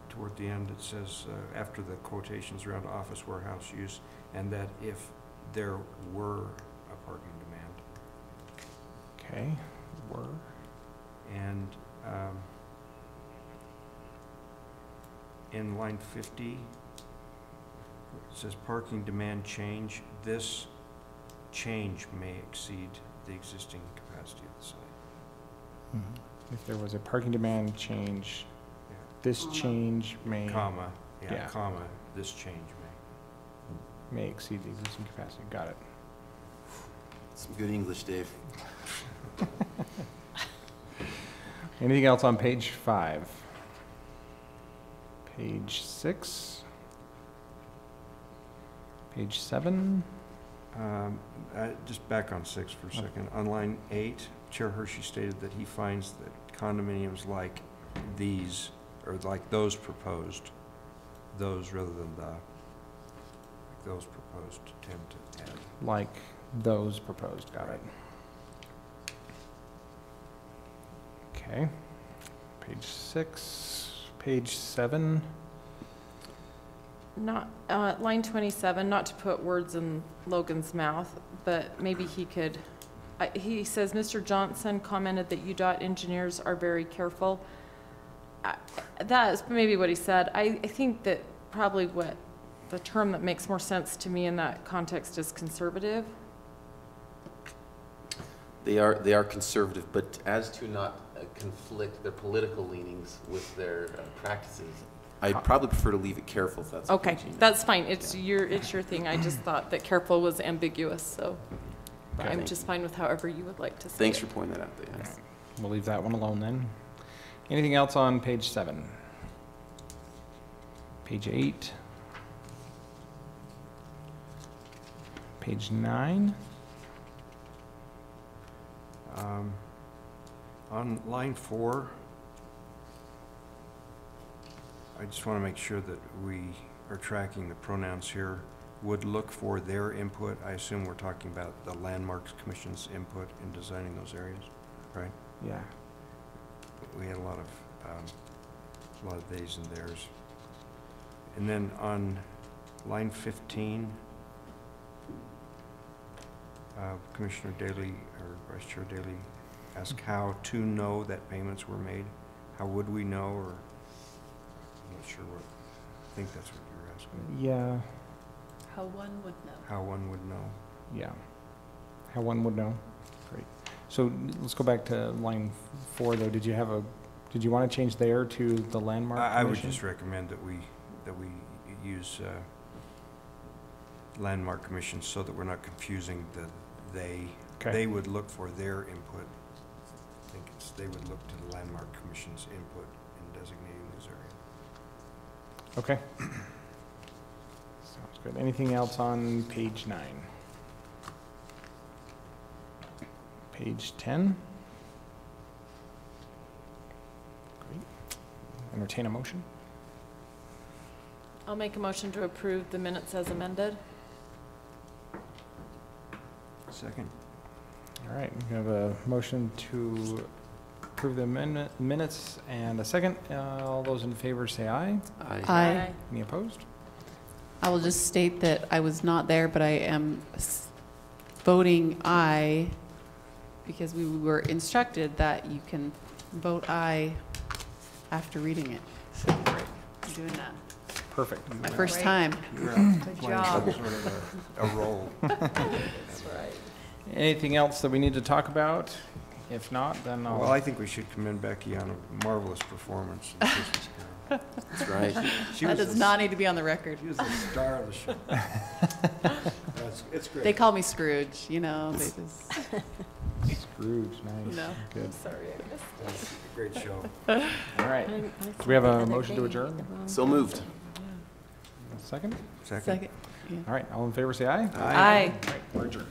Toward the end, it says, after the quotations around office warehouse use, and that if there were a parking demand. Okay, were. And in line 50, it says parking demand change. This change may exceed the existing capacity of the site. If there was a parking demand change, Yeah. this change may Comma, Yeah. yeah, comma, this change may. exceed the existing capacity. Got it. Some good English, Dave. Anything else on page 5? Page 6? Page 7? Just back on 6 for a second. On line 8, Chair Hershey stated that he finds that condominiums like these, or like those proposed, those rather than the, like those proposed tend to add. Like those proposed. Got it. Okay. Page 6. Page 7. Not, line 27, not to put words in Logan's mouth, but maybe he could, he says, Mr. Johnson commented that UDOT engineers are very careful. That is maybe what he said. I think that probably what the term that makes more sense to me in that context is conservative. They are conservative, but as to not conflict their political leanings with their practices, I'd probably prefer to leave it careful if that's Okay, Gina. that's fine. It's your thing. I just thought that careful was ambiguous, so Okay. I'm just fine with however you would like to say Thanks it. for pointing that out there. Yes. We'll leave that one alone then. Anything else on page 7? Page 8? Page 9? On line 4, I just want to make sure that we are tracking the pronouns here. Would look for their input. I assume we're talking about the Landmarks Commission's input in designing those areas, right? Yeah. We had a lot of theys and theirs. And then on line 15, Commissioner Daley, or Vice Chair Daley, asked how to know that payments were made. How would we know, or, I'm not sure what, I think that's what you were asking. Yeah. How one would know. How one would know. Yeah. How one would know. Great. So let's go back to line 4 though. Did you Did you want to change there to the landmark I would commission? just recommend that we use landmark commissions so that we're not confusing the they. Okay. They would look for their input. I think they would look to the landmark commission's input in designating this area. Okay. Sounds good. Anything else on page 9? Page 10? Great. Entertain a motion? I'll make a motion to approve the minutes as amended. Second. All right, we have a motion to approve the minutes and a second. All those in favor say aye. Aye. Any opposed? I will just state that I was not there, but I am voting aye because we were instructed that you can vote aye after reading it. So I'm doing that. Perfect. My first time. Good job. Sort of a role. Anything else that we need to talk about? If not, then Well, I'll, I think we should commend Becky on a marvelous performance in Christmas Carol. That's right. She That was does the- not need to be on the record. She was the star of the show. It's great. They call me Scrooge, you know, they just, Scrooge, nice. No. Good. sorry, I missed it. Great show. All right. I Do saw we have the a other motion to day adjourn? the wrong- So moved. Second? Second. Second. All right, all in favor say aye. Aye. All right, we're adjourned.